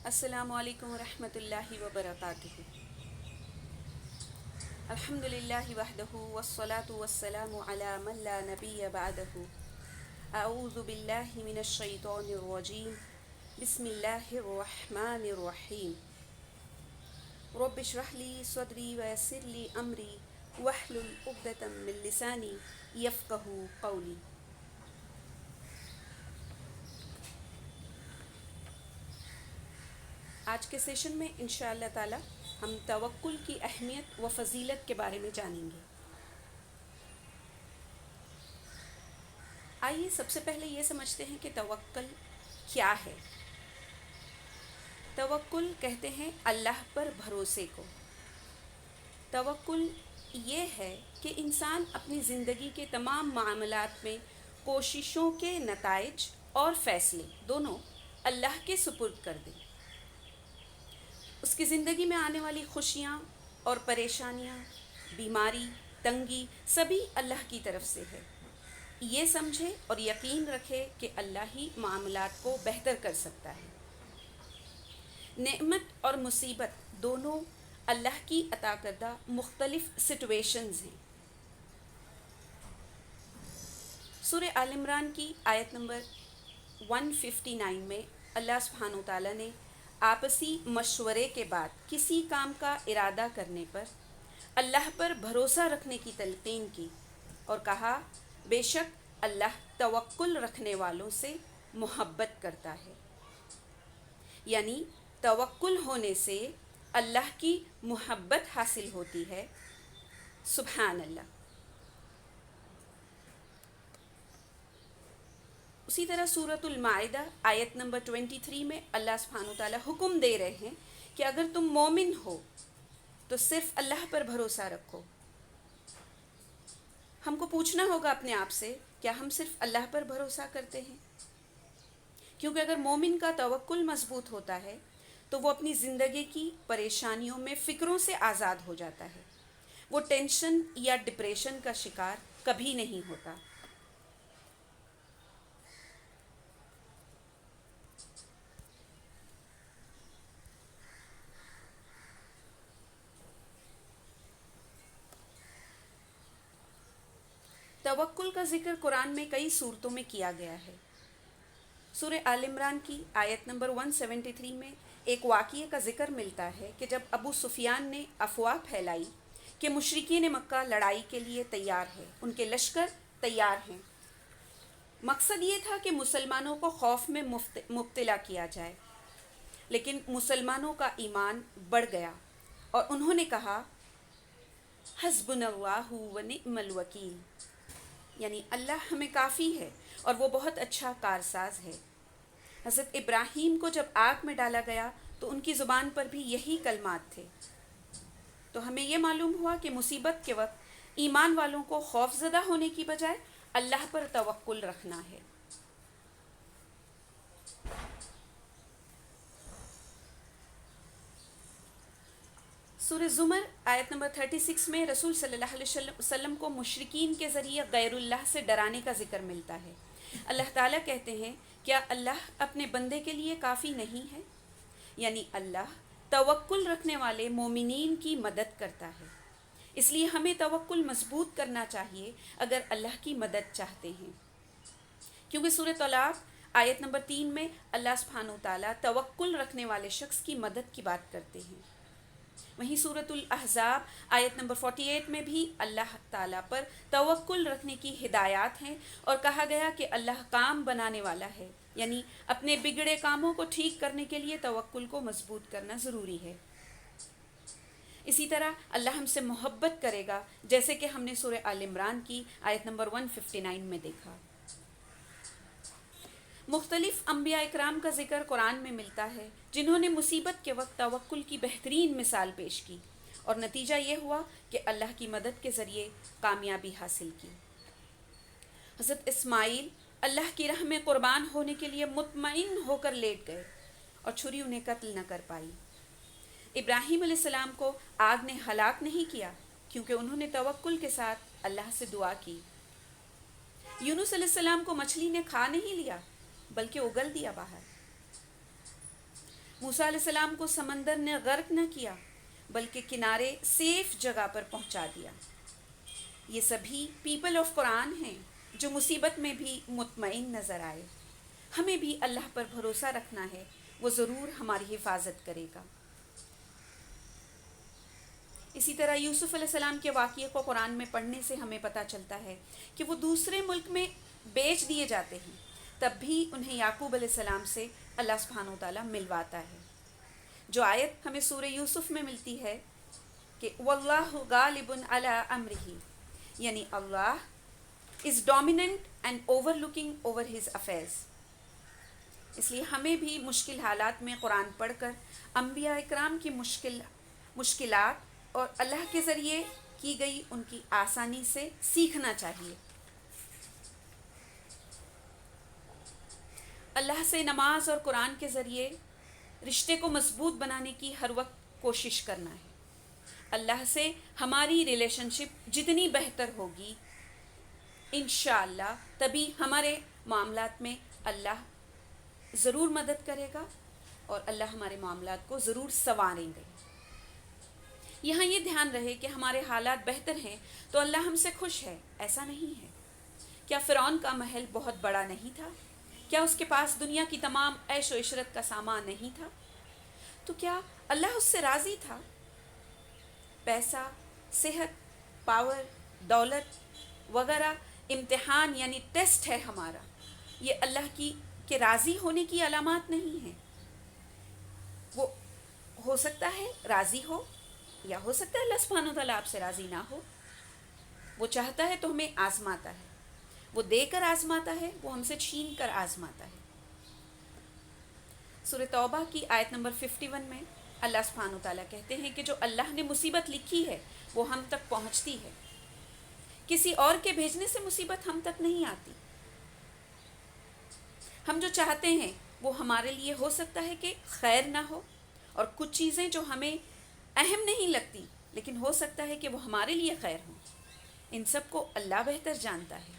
السلام علیکم ورحمۃ اللہ وبرکاتہ۔ الحمد للہ وحدہ والصلاة والسلام علی من لا نبی بعدہ۔ اعوذ باللہ من الشیطان الرجیم، بسم اللہ الرحمن الرحیم۔ رب اشرح لی صدری ویسر لی امری واحلل عقدۃ من لسانی یفقہوا قولی۔ آج کے سیشن میں انشاءاللہ تعالی ہم توکل کی اہمیت و فضیلت کے بارے میں جانیں گے۔ آئیے سب سے پہلے یہ سمجھتے ہیں کہ توکل کیا ہے۔ توکل کہتے ہیں اللہ پر بھروسے کو۔ توکل یہ ہے کہ انسان اپنی زندگی کے تمام معاملات میں کوششوں کے نتائج اور فیصلے دونوں اللہ کے سپرد کر دے۔ اس کی زندگی میں آنے والی خوشیاں اور پریشانیاں، بیماری، تنگی سبھی اللہ کی طرف سے ہے۔ یہ سمجھے اور یقین رکھے کہ اللہ ہی معاملات کو بہتر کر سکتا ہے۔ نعمت اور مصیبت دونوں اللہ کی عطا کردہ مختلف سچویشنز ہیں۔ سورہ آل عمران کی آیت نمبر 159 میں اللہ سبحانہ وتعالیٰ نے آپسی مشورے کے بعد کسی کام کا ارادہ کرنے پر اللہ پر بھروسہ رکھنے کی تلقین کی اور کہا، بے شک اللہ توکل رکھنے والوں سے محبت کرتا ہے۔ یعنی توکل ہونے سے اللہ کی محبت حاصل ہوتی ہے۔ سبحان اللہ۔ اسی طرح سورۃ المائدہ آیت نمبر 23 میں اللہ سبحانہ وتعالیٰ حکم دے رہے ہیں کہ اگر تم مومن ہو تو صرف اللہ پر بھروسہ رکھو۔ ہم کو پوچھنا ہوگا اپنے آپ سے، کیا ہم صرف اللہ پر بھروسہ کرتے ہیں؟ کیونکہ اگر مومن کا توکل مضبوط ہوتا ہے تو وہ اپنی زندگی کی پریشانیوں میں فکروں سے آزاد ہو جاتا ہے۔ وہ ٹینشن یا ڈپریشن کا شکار کبھی نہیں ہوتا۔ توکل کا ذکر قرآن میں کئی صورتوں میں کیا گیا ہے۔ سورہ آل عمران کی آیت نمبر 173 میں ایک واقعے کا ذکر ملتا ہے کہ جب ابو سفیان نے افواہ پھیلائی کہ مشرکین مکہ لڑائی کے لیے تیار ہے، ان کے لشکر تیار ہیں۔ مقصد یہ تھا کہ مسلمانوں کو خوف میں مبتلا کیا جائے، لیکن مسلمانوں کا ایمان بڑھ گیا اور انہوں نے کہا، حسبنا اللہ و نعم الوکیل، یعنی اللہ ہمیں کافی ہے اور وہ بہت اچھا کارساز ہے۔ حضرت ابراہیم کو جب آگ میں ڈالا گیا تو ان کی زبان پر بھی یہی کلمات تھے۔ تو ہمیں یہ معلوم ہوا کہ مصیبت کے وقت ایمان والوں کو خوف زدہ ہونے کی بجائے اللہ پر توکل رکھنا ہے۔ سورہ زمر آیت نمبر 36 میں رسول صلی اللہ علیہ وسلم کو مشرکین کے ذریعے غیر اللہ سے ڈرانے کا ذکر ملتا ہے۔ اللہ تعالیٰ کہتے ہیں، کیا اللہ اپنے بندے کے لیے کافی نہیں ہے؟ یعنی اللہ توکل رکھنے والے مومنین کی مدد کرتا ہے۔ اس لیے ہمیں توکل مضبوط کرنا چاہیے اگر اللہ کی مدد چاہتے ہیں، کیونکہ سورہ طلاق آیت نمبر 3 میں اللہ سبحانہ وتعالیٰ توکل رکھنے والے شخص کی مدد کی بات کرتے ہیں۔ وہیں سورۃ الاحزاب آیت نمبر 48 میں بھی اللہ تعالیٰ پر توکل رکھنے کی ہدایات ہیں اور کہا گیا کہ اللہ کام بنانے والا ہے، یعنی اپنے بگڑے کاموں کو ٹھیک کرنے کے لیے توکل کو مضبوط کرنا ضروری ہے۔ اسی طرح اللہ ہم سے محبت کرے گا، جیسے کہ ہم نے سورہ آل عمران کی آیت نمبر 159 میں دیکھا۔ مختلف انبیاء اکرام کا ذکر قرآن میں ملتا ہے جنہوں نے مصیبت کے وقت توکل کی بہترین مثال پیش کی اور نتیجہ یہ ہوا کہ اللہ کی مدد کے ذریعے کامیابی حاصل کی۔ حضرت اسماعیل اللہ کی راہ میں قربان ہونے کے لیے مطمئن ہو کر لیٹ گئے اور چھری انہیں قتل نہ کر پائی۔ ابراہیم علیہ السلام کو آگ نے ہلاک نہیں کیا کیونکہ انہوں نے توکل کے ساتھ اللہ سے دعا کی۔ یونس علیہ السلام کو مچھلی نے کھا نہیں لیا بلکہ اگل دیا باہر۔ موسیٰ علیہ السلام کو سمندر نے غرق نہ کیا بلکہ کنارے سیف جگہ پر پہنچا دیا۔ یہ سبھی پیپل آف قرآن ہیں جو مصیبت میں بھی مطمئن نظر آئے۔ ہمیں بھی اللہ پر بھروسہ رکھنا ہے، وہ ضرور ہماری حفاظت کرے گا۔ اسی طرح یوسف علیہ السلام کے واقعے کو قرآن میں پڑھنے سے ہمیں پتہ چلتا ہے کہ وہ دوسرے ملک میں بیچ دیے جاتے ہیں، تب بھی انہیں یعقوب علیہ السلام سے اللہ سبحانہ و تعالیٰ ملواتا ہے۔ جو آیت ہمیں سورہ یوسف میں ملتی ہے کہ واللہ غالب علی امرہ، یعنی اللہ is dominant and overlooking over his affairs۔ اس لیے ہمیں بھی مشکل حالات میں قرآن پڑھ کر انبیاء اکرام کی مشکلات اور اللہ کے ذریعے کی گئی ان کی آسانی سے سیکھنا چاہیے۔ اللہ سے نماز اور قرآن کے ذریعے رشتے کو مضبوط بنانے کی ہر وقت کوشش کرنا ہے۔ اللہ سے ہماری ریلیشن شپ جتنی بہتر ہوگی انشاءاللہ تبھی ہمارے معاملات میں اللہ ضرور مدد کرے گا اور اللہ ہمارے معاملات کو ضرور سنواریں گے۔ یہاں یہ دھیان رہے کہ ہمارے حالات بہتر ہیں تو اللہ ہم سے خوش ہے، ایسا نہیں ہے۔ کیا فرعون کا محل بہت بڑا نہیں تھا؟ کیا اس کے پاس دنیا کی تمام عیش و عشرت کا سامان نہیں تھا؟ تو کیا اللہ اس سے راضی تھا؟ پیسہ، صحت، پاور، دولت وغیرہ امتحان یعنی ٹیسٹ ہے ہمارا، یہ اللہ کے راضی ہونے کی علامات نہیں ہیں۔ وہ ہو سکتا ہے راضی ہو یا ہو سکتا ہے اللہ سبحانہ و تعالیٰ آپ سے راضی نہ ہو۔ وہ چاہتا ہے تو ہمیں آزماتا ہے، وہ دے کر آزماتا ہے، وہ ہم سے چھین کر آزماتا ہے۔ سورہ توبہ کی آیت نمبر 51 میں اللہ سبحانہ و تعالیٰ کہتے ہیں کہ جو اللہ نے مصیبت لکھی ہے وہ ہم تک پہنچتی ہے، کسی اور کے بھیجنے سے مصیبت ہم تک نہیں آتی۔ ہم جو چاہتے ہیں وہ ہمارے لیے ہو سکتا ہے کہ خیر نہ ہو، اور کچھ چیزیں جو ہمیں اہم نہیں لگتی لیکن ہو سکتا ہے کہ وہ ہمارے لیے خیر ہوں۔ ان سب کو اللہ بہتر جانتا ہے۔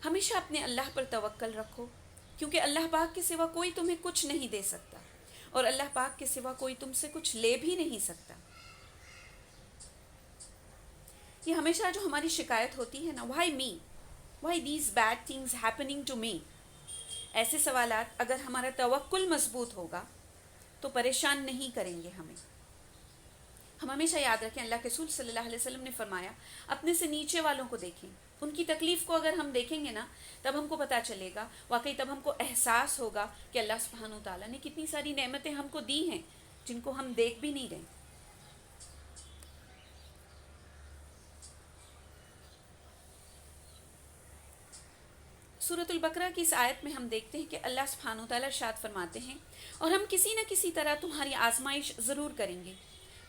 ہمیشہ اپنے اللہ پر توکل رکھو، کیونکہ اللہ پاک کے سوا کوئی تمہیں کچھ نہیں دے سکتا اور اللہ پاک کے سوا کوئی تم سے کچھ لے بھی نہیں سکتا۔ یہ ہمیشہ جو ہماری شکایت ہوتی ہے نا، why me, why these bad things happening to me, ایسے سوالات اگر ہمارا توکل مضبوط ہوگا تو پریشان نہیں کریں گے ہمیں۔ ہم ہمیشہ یاد رکھیں اللہ کے رسول صلی اللہ علیہ وسلم نے فرمایا اپنے سے نیچے والوں کو دیکھیں، ان کی تکلیف کو اگر ہم دیکھیں گے نا تب ہم کو پتہ چلے گا، واقعی تب ہم کو احساس ہوگا کہ اللہ سبحانہ و تعالیٰ نے کتنی ساری نعمتیں ہم کو دی ہیں جن کو ہم دیکھ بھی نہیں رہے۔ سورۃ البقرہ کی اس آیت میں ہم دیکھتے ہیں کہ اللہ سبحانہ و تعالیٰ ارشاد فرماتے ہیں اور ہم کسی نہ کسی طرح تمہاری آزمائش ضرور کریں گے،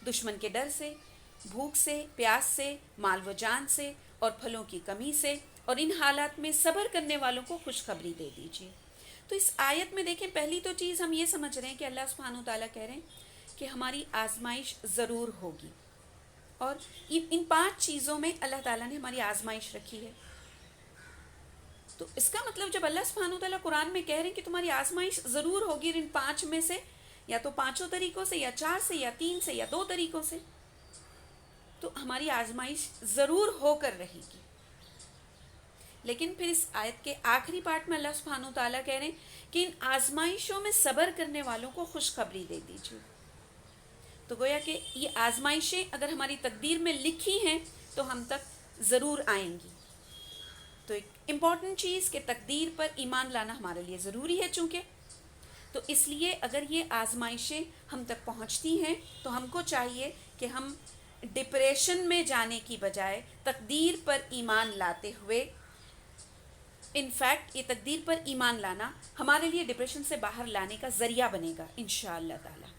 دشمن کے ڈر سے، بھوک سے، پیاس سے، مال و جان سے اور پھلوں کی کمی سے، اور ان حالات میں صبر کرنے والوں کو خوشخبری دے دیجیے۔ تو اس آیت میں دیکھیں پہلی تو چیز ہم یہ سمجھ رہے ہیں کہ اللہ سبحانہ و تعالیٰ کہہ رہے ہیں کہ ہماری آزمائش ضرور ہوگی، اور ان 5 چیزوں میں اللہ تعالیٰ نے ہماری آزمائش رکھی ہے۔ تو اس کا مطلب جب اللہ سبحانہ و تعالیٰ قرآن میں کہہ رہے ہیں کہ تمہاری آزمائش ضرور ہوگی ان 5 میں سے، یا تو 5 طریقوں سے، یا 4 سے، یا 3 سے، یا 2 طریقوں سے، تو ہماری آزمائش ضرور ہو کر رہے گی۔ لیکن پھر اس آیت کے آخری پارٹ میں اللہ سبحانہ و تعالیٰ کہہ رہے ہیں کہ ان آزمائشوں میں صبر کرنے والوں کو خوشخبری دے دیجیے۔ تو گویا کہ یہ آزمائشیں اگر ہماری تقدیر میں لکھی ہیں تو ہم تک ضرور آئیں گی۔ تو ایک امپورٹنٹ چیز کہ تقدیر پر ایمان لانا ہمارے لیے ضروری ہے، چونکہ تو اس لیے اگر یہ آزمائشیں ہم تک پہنچتی ہیں تو ہم کو چاہیے کہ ہم ڈپریشن میں جانے کی بجائے تقدیر پر ایمان لاتے ہوئے، انفیکٹ یہ تقدیر پر ایمان لانا ہمارے لیے ڈپریشن سے باہر لانے کا ذریعہ بنے گا انشاءاللہ تعالی۔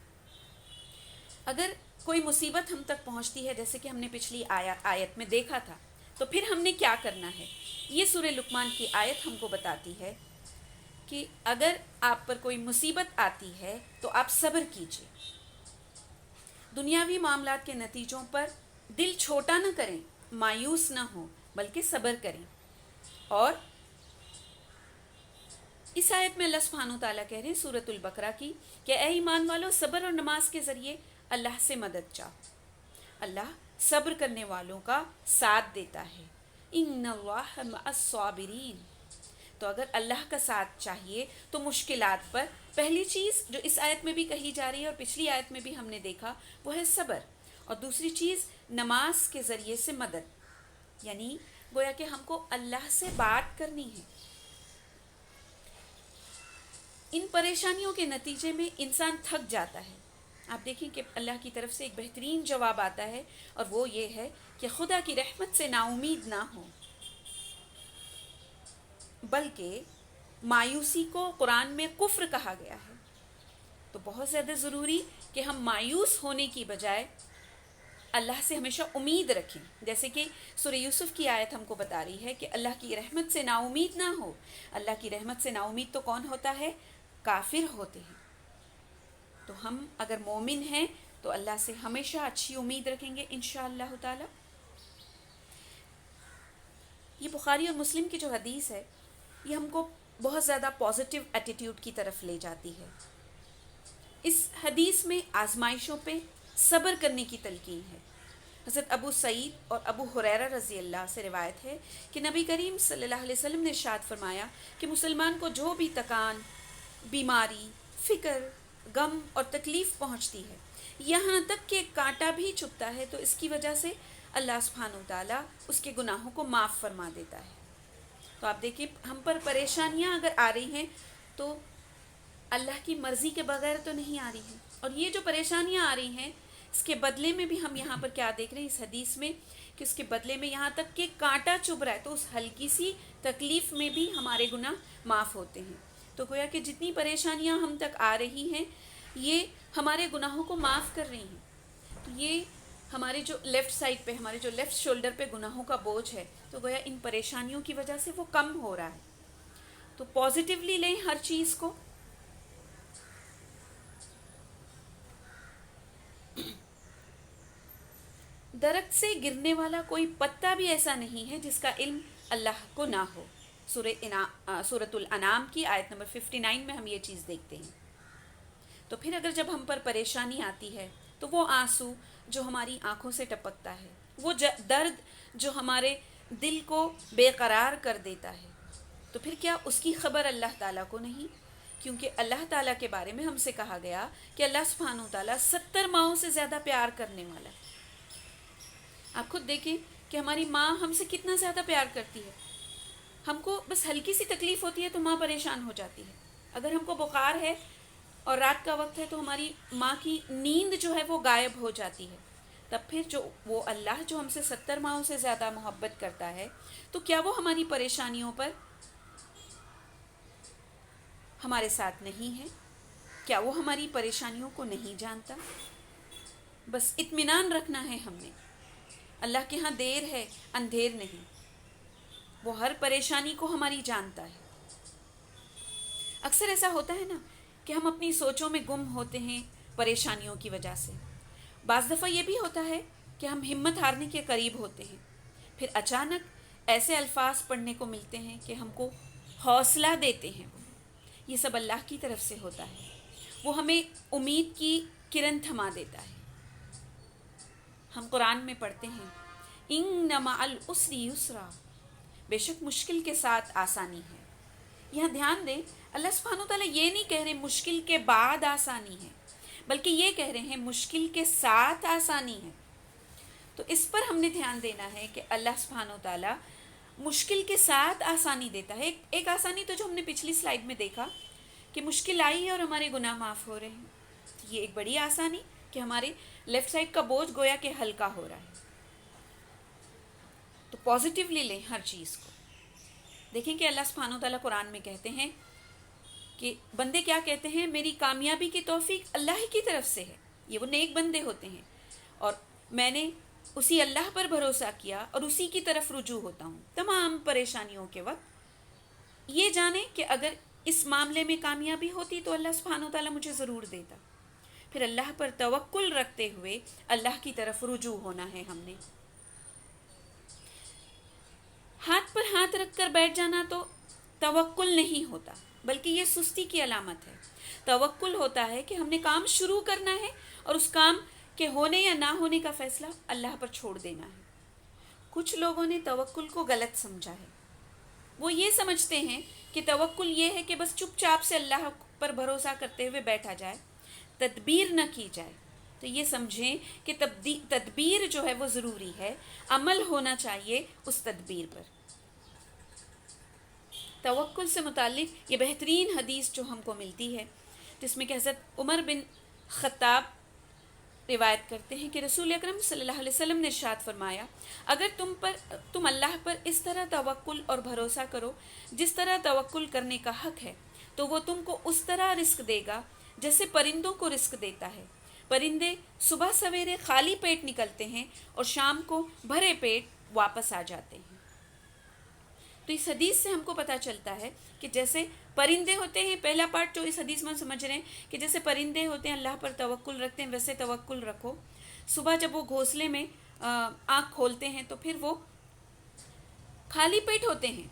اگر کوئی مصیبت ہم تک پہنچتی ہے جیسے کہ ہم نے پچھلی آیت میں دیکھا تھا، تو پھر ہم نے کیا کرنا ہے؟ یہ سورہ لقمان کی آیت ہم کو بتاتی ہے کہ اگر آپ پر کوئی مصیبت آتی ہے تو آپ صبر کیجیے، دنیاوی معاملات کے نتیجوں پر دل چھوٹا نہ کریں، مایوس نہ ہوں، بلکہ صبر کریں، اور اس آیت میں اللہ سبحانہ و تعالیٰ کہہ رہے ہیں سورۃ البقرہ کی کہ اے ایمان والو صبر اور نماز کے ذریعے اللہ سے مدد چاہو. اللہ صبر کرنے والوں کا ساتھ دیتا ہے. ان اللہ مع الصابرین. تو اگر اللہ کا ساتھ چاہیے تو مشکلات پر پہلی چیز جو اس آیت میں بھی کہی جا رہی ہے اور پچھلی آیت میں بھی ہم نے دیکھا وہ ہے صبر، اور دوسری چیز نماز کے ذریعے سے مدد. یعنی گویا کہ ہم کو اللہ سے بات کرنی ہے. ان پریشانیوں کے نتیجے میں انسان تھک جاتا ہے. آپ دیکھیں کہ اللہ کی طرف سے ایک بہترین جواب آتا ہے اور وہ یہ ہے کہ خدا کی رحمت سے نا امید نہ ہو، بلکہ مایوسی کو قرآن میں کفر کہا گیا ہے. تو بہت زیادہ ضروری کہ ہم مایوس ہونے کی بجائے اللہ سے ہمیشہ امید رکھیں. جیسے کہ سورہ یوسف کی آیت ہم کو بتا رہی ہے کہ اللہ کی رحمت سے نا امید نہ ہو. اللہ کی رحمت سے نا امید تو کون ہوتا ہے؟ کافر ہوتے ہیں. تو ہم اگر مومن ہیں تو اللہ سے ہمیشہ اچھی امید رکھیں گے انشاءاللہ تعالی. یہ بخاری اور مسلم کی جو حدیث ہے یہ ہم کو بہت زیادہ پازیٹیو ایٹیٹیوڈ کی طرف لے جاتی ہے. اس حدیث میں آزمائشوں پہ صبر کرنے کی تلقین ہے. حضرت ابو سعید اور ابو ہریرہ رضی اللہ سے روایت ہے کہ نبی کریم صلی اللہ علیہ وسلم نے ارشاد فرمایا کہ مسلمان کو جو بھی تکان، بیماری، فکر، غم اور تکلیف پہنچتی ہے، یہاں تک کہ کانٹا بھی چبھتا ہے، تو اس کی وجہ سے اللہ سبحانہ و تعالیٰ اس کے گناہوں کو معاف فرما دیتا ہے. تو آپ دیکھیں ہم پر پریشانیاں اگر آ رہی ہیں تو اللہ کی مرضی کے بغیر تو نہیں آ رہی ہیں. اور یہ جو پریشانیاں آ رہی ہیں اس کے بدلے میں بھی ہم یہاں پر کیا دیکھ رہے ہیں اس حدیث میں کہ اس کے بدلے میں یہاں تک کہ کانٹا چبھ رہا ہے تو اس ہلکی سی تکلیف میں بھی ہمارے گناہ معاف ہوتے ہیں. تو گویا کہ جتنی پریشانیاں ہم تک آ رہی ہیں یہ ہمارے گناہوں کو معاف کر رہی ہیں. تو یہ ہمارے جو لیفٹ سائڈ پہ، ہمارے جو لیفٹ شولڈر پہ گناہوں کا بوجھ ہے تو گویا ان پریشانیوں کی وجہ سے وہ کم ہو رہا ہے. تو پازیٹیولی لیں ہر چیز کو. درخت سے گرنے والا کوئی پتا بھی ایسا نہیں ہے جس کا علم اللہ کو نہ ہو. سورۃ الانعام کی آیت نمبر 59 میں ہم یہ چیز دیکھتے ہیں. تو پھر اگر جب ہم پر پریشانی آتی ہے تو وہ آنسو جو ہماری آنکھوں سے ٹپکتا ہے، وہ درد جو ہمارے دل کو بے قرار کر دیتا ہے، تو پھر کیا اس کی خبر اللہ تعالیٰ کو نہیں؟ کیونکہ اللہ تعالیٰ کے بارے میں ہم سے کہا گیا کہ اللہ سبحانہ و تعالیٰ 70 ماؤں سے زیادہ پیار کرنے والا ہے. آپ خود دیکھیں کہ ہماری ماں ہم سے کتنا زیادہ پیار کرتی ہے. ہم کو بس ہلکی سی تکلیف ہوتی ہے تو ماں پریشان ہو جاتی ہے. اگر ہم کو بخار ہے اور رات کا وقت ہے تو ہماری ماں کی نیند جو ہے وہ غائب ہو جاتی ہے. تب پھر جو وہ اللہ جو ہم سے 70 ماؤں سے زیادہ محبت کرتا ہے تو کیا وہ ہماری پریشانیوں پر ہمارے ساتھ نہیں ہے؟ کیا وہ ہماری پریشانیوں کو نہیں جانتا؟ بس اطمینان رکھنا ہے ہم نے. اللہ کے ہاں دیر ہے اندھیر نہیں. وہ ہر پریشانی کو ہماری جانتا ہے. اکثر ایسا ہوتا ہے نا کہ ہم اپنی سوچوں میں گم ہوتے ہیں پریشانیوں کی وجہ سے. بعض دفعہ یہ بھی ہوتا ہے کہ ہم ہمت ہارنے کے قریب ہوتے ہیں، پھر اچانک ایسے الفاظ پڑھنے کو ملتے ہیں کہ ہم کو حوصلہ دیتے ہیں. یہ سب اللہ کی طرف سے ہوتا ہے. وہ ہمیں امید کی کرن تھما دیتا ہے. ہم قرآن میں پڑھتے ہیں ان مع العسر یسرا، بے شک مشکل کے ساتھ آسانی ہے. یہاں دھیان دیں اللہ سبحانہ و تعالیٰ یہ نہیں کہہ رہے مشکل کے بعد آسانی ہے، بلکہ یہ کہہ رہے ہیں مشکل کے ساتھ آسانی ہے. تو اس پر ہم نے دھیان دینا ہے کہ اللہ سبحانہ و تعالیٰ مشکل کے ساتھ آسانی دیتا ہے. ایک آسانی تو جو ہم نے پچھلی سلائیڈ میں دیکھا کہ مشکل آئی ہے اور ہمارے گناہ معاف ہو رہے ہیں. یہ ایک بڑی آسانی کہ ہمارے لیفٹ سائڈ کا بوجھ گویا کہ ہلکا ہو رہا ہے. تو پازیٹیولی لیں ہر چیز کو. دیکھیں کہ اللہ سبحانہ و تعالیٰ قرآن میں کہتے ہیں کہ بندے کیا کہتے ہیں، میری کامیابی کی توفیق اللہ ہی کی طرف سے ہے. یہ وہ نیک بندے ہوتے ہیں اور میں نے اسی اللہ پر بھروسہ کیا اور اسی کی طرف رجوع ہوتا ہوں تمام پریشانیوں کے وقت. یہ جانیں کہ اگر اس معاملے میں کامیابی ہوتی تو اللہ سبحانہ و تعالیٰ مجھے ضرور دیتا. پھر اللہ پر توکل رکھتے ہوئے اللہ کی طرف رجوع ہونا ہے. ہم نے ہاتھ پر ہاتھ رکھ کر بیٹھ جانا تو توکل نہیں ہوتا. بلکہ یہ سستی کی علامت ہے۔ توکل ہوتا ہے کہ ہم نے کام شروع کرنا ہے اور اس کام کے ہونے یا نہ ہونے کا فیصلہ اللہ پر چھوڑ دینا ہے۔ کچھ لوگوں نے توکل کو غلط سمجھا ہے۔ وہ یہ سمجھتے ہیں کہ توکل یہ ہے کہ بس چپ چاپ سے اللہ پر بھروسہ کرتے ہوئے بیٹھا جائے، تدبیر نہ کی جائے۔ تو یہ سمجھیں کہ تدبیر جو ہے وہ ضروری ہے، عمل ہونا چاہیے اس تدبیر پر۔ توکل سے متعلق یہ بہترین حدیث جو ہم کو ملتی ہے، جس میں کہ حضرت عمر بن خطاب روایت کرتے ہیں کہ رسول اکرم صلی اللہ علیہ وسلم نے ارشاد فرمایا، اگر تم اللہ پر اس طرح توکل اور بھروسہ کرو جس طرح توکل کرنے کا حق ہے، تو وہ تم کو اس طرح رزق دے گا جیسے پرندوں کو رزق دیتا ہے۔ پرندے صبح سویرے خالی پیٹ نکلتے ہیں اور شام کو بھرے پیٹ واپس آ جاتے ہیں۔ تو اس حدیث سے ہم کو پتہ چلتا ہے کہ جیسے پرندے ہوتے ہیں، پہلا پارٹ جو اس حدیث میں ہم سمجھ رہے ہیں کہ جیسے پرندے ہوتے ہیں اللہ پر توکل رکھتے ہیں، ویسے توکل رکھو۔ صبح جب وہ گھونسلے میں آنکھ کھولتے ہیں تو پھر وہ خالی پیٹ ہوتے ہیں،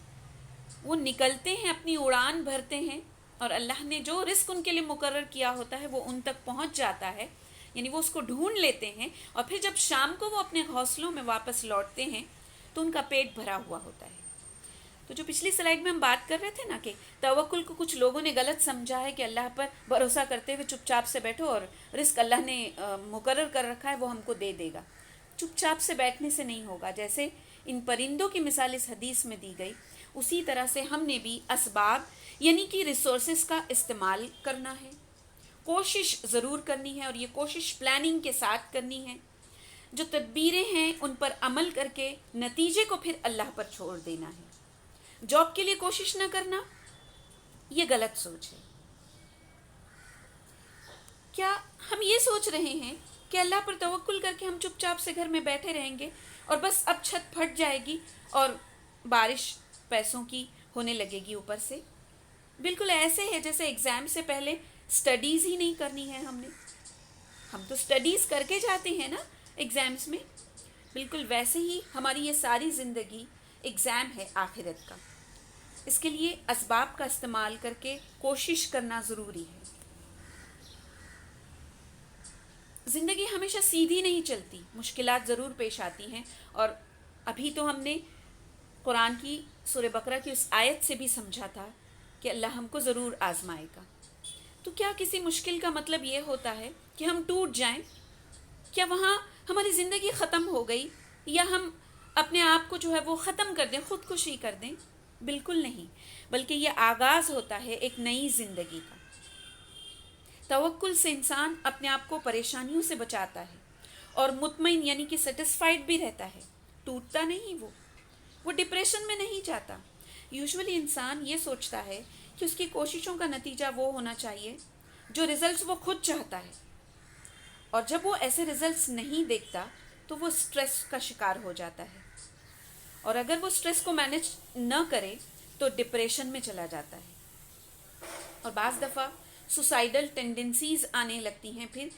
وہ نکلتے ہیں، اپنی اڑان بھرتے ہیں، اور اللہ نے جو رزق ان کے لیے مقرر کیا ہوتا ہے وہ ان تک پہنچ جاتا ہے، یعنی وہ اس کو ڈھونڈ لیتے ہیں، اور پھر جب شام کو وہ اپنے گھونسلوں میں واپس لوٹتے ہیں تو ان کا پیٹ بھرا ہوا ہوتا ہے۔ تو جو پچھلی سلائیڈ میں ہم بات کر رہے تھے نا کہ توکل کو کچھ لوگوں نے غلط سمجھا ہے کہ اللہ پر بھروسہ کرتے ہوئے چپ چاپ سے بیٹھو اور رزق اللہ نے مقرر کر رکھا ہے وہ ہم کو دے دے گا۔ چپ چاپ سے بیٹھنے سے نہیں ہوگا، جیسے ان پرندوں کی مثال اس حدیث میں دی گئی، اسی طرح سے ہم نے بھی اسباب یعنی کہ ریسورسز کا استعمال کرنا ہے، کوشش ضرور کرنی ہے، اور یہ کوشش پلاننگ کے ساتھ کرنی ہے۔ جو تدبیریں ہیں ان پر عمل کر کے نتیجے کو پھر اللہ پر چھوڑ دینا ہے۔ جاب کے لیے کوشش نہ کرنا یہ غلط سوچ ہے۔ کیا ہم یہ سوچ رہے ہیں کہ اللہ پر توکل کر کے ہم چپ چاپ سے گھر میں بیٹھے رہیں گے اور بس اب چھت پھٹ جائے گی اور بارش پیسوں کی ہونے لگے گی اوپر سے؟ بالکل ایسے ہے جیسے ایگزام سے پہلے سٹڈیز ہی نہیں کرنی ہے ہم تو سٹڈیز کر کے جاتے ہیں نا ایگزامز میں، بالکل ویسے ہی ہماری یہ ساری زندگی ایگزام ہے آخرت کا۔ اس کے لیے اسباب کا استعمال کر کے کوشش کرنا ضروری ہے۔ زندگی ہمیشہ سیدھی نہیں چلتی، مشکلات ضرور پیش آتی ہیں، اور ابھی تو ہم نے قرآن کی سورہ بقرہ کی اس آیت سے بھی سمجھا تھا کہ اللہ ہم کو ضرور آزمائے گا۔ تو کیا کسی مشکل کا مطلب یہ ہوتا ہے کہ ہم ٹوٹ جائیں؟ کیا وہاں ہماری زندگی ختم ہو گئی، یا ہم اپنے آپ کو جو ہے وہ ختم کر دیں، خودکشی کر دیں؟ بالکل نہیں، بلکہ یہ آغاز ہوتا ہے ایک نئی زندگی کا۔ توکل سے انسان اپنے آپ کو پریشانیوں سے بچاتا ہے اور مطمئن یعنی کہ سیٹسفائیڈ بھی رہتا ہے، ٹوٹتا نہیں، وہ ڈپریشن میں نہیں جاتا۔ یوزولی انسان یہ سوچتا ہے کہ اس کی کوششوں کا نتیجہ وہ ہونا چاہیے جو ریزلٹس وہ خود چاہتا ہے، اور جب وہ ایسے ریزلٹس نہیں دیکھتا تو وہ سٹریس کا شکار ہو جاتا ہے، اور اگر وہ سٹریس کو مینیج نہ کرے تو ڈپریشن میں چلا جاتا ہے، اور بعض دفعہ سوسائیڈل ٹینڈنسیز آنے لگتی ہیں پھر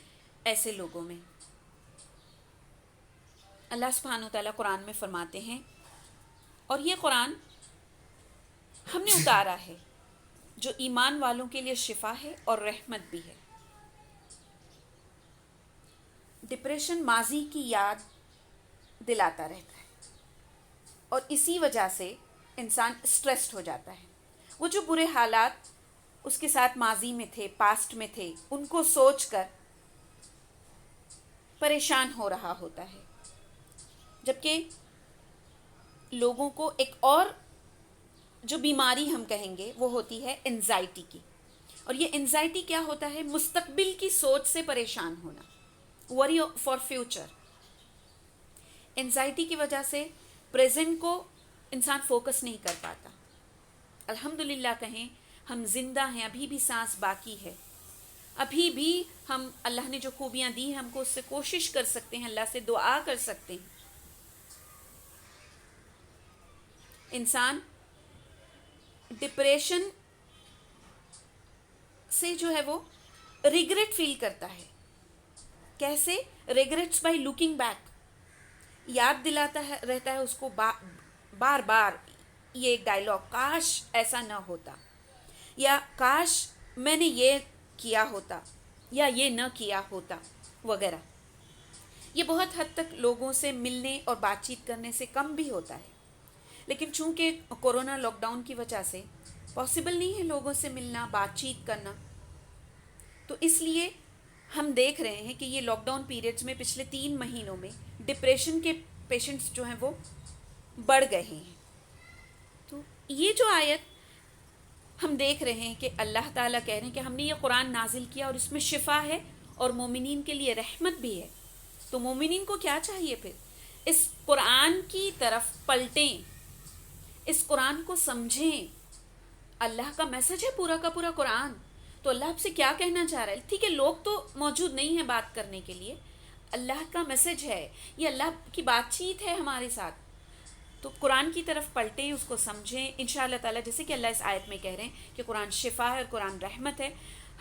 ایسے لوگوں میں۔ اللہ سبحانہ و تعالیٰ قرآن میں فرماتے ہیں، اور یہ قرآن ہم نے اتارا ہے جو ایمان والوں کے لیے شفا ہے اور رحمت بھی ہے۔ ڈپریشن ماضی کی یاد دلاتا رہتا ہے، اور اسی وجہ سے انسان اسٹریسڈ ہو جاتا ہے۔ وہ جو برے حالات اس کے ساتھ ماضی میں تھے، پاسٹ میں تھے، ان کو سوچ کر پریشان ہو رہا ہوتا ہے، جبکہ لوگوں کو ایک اور جو بیماری ہم کہیں گے وہ ہوتی ہے انزائٹی کی، اور یہ انزائٹی کیا ہوتا ہے؟ مستقبل کی سوچ سے پریشان ہونا، وری فار فیوچر۔ انزائٹی کی وجہ سے پریزنٹ کو انسان فوکس نہیں کر پاتا۔ الحمدللہ کہیں ہم زندہ ہیں، ابھی بھی سانس باقی ہے، ابھی بھی ہم اللہ نے جو خوبیاں دی ہیں ہم کو اس سے کوشش کر سکتے ہیں، اللہ سے دعا کر سکتے ہیں۔ انسان ڈپریشن سے جو ہے وہ ریگریٹ فیل کرتا ہے۔ کیسے؟ ریگریٹس بائی لوکنگ بیک، یاد دلاتا ہے رہتا ہے اس کو بار بار یہ ایک ڈائلاگ، کاش ایسا نہ ہوتا، یا کاش میں نے یہ کیا ہوتا یا یہ نہ کیا ہوتا وغیرہ. یہ بہت حد تک لوگوں سے ملنے اور بات چیت کرنے سے کم بھی ہوتا ہے، لیکن چونکہ کورونا لاک ڈاؤن کی وجہ سے پاسبل نہیں ہے لوگوں سے ملنا، بات چیت کرنا، تو اس لیے ہم دیکھ رہے ہیں کہ یہ لاک ڈاؤن پیریڈز میں پچھلے 3 مہینوں میں ڈپریشن کے پیشنٹس جو ہیں وہ بڑھ گئے ہیں. تو یہ جو آیت ہم دیکھ رہے ہیں کہ اللہ تعالیٰ کہہ رہے ہیں کہ ہم نے یہ قرآن نازل کیا اور اس میں شفا ہے اور مومنین کے لیے رحمت بھی ہے. تو مومنین کو کیا چاہیے پھر؟ اس قرآن کی طرف پلٹیں، اس قرآن کو سمجھیں. اللہ کا میسج ہے پورا کا پورا قرآن. تو اللہ آپ سے کیا کہنا چاہ رہا ہے؟ ٹھیک ہے لوگ تو موجود نہیں ہیں بات کرنے کے لیے، اللہ کا میسج ہے، یہ اللہ کی بات چیت ہے ہمارے ساتھ. تو قرآن کی طرف پلٹیں، اس کو سمجھیں انشاءاللہ تعالیٰ. جیسے کہ اللہ اس آیت میں کہہ رہے ہیں کہ قرآن شفا ہے اور قرآن رحمت ہے.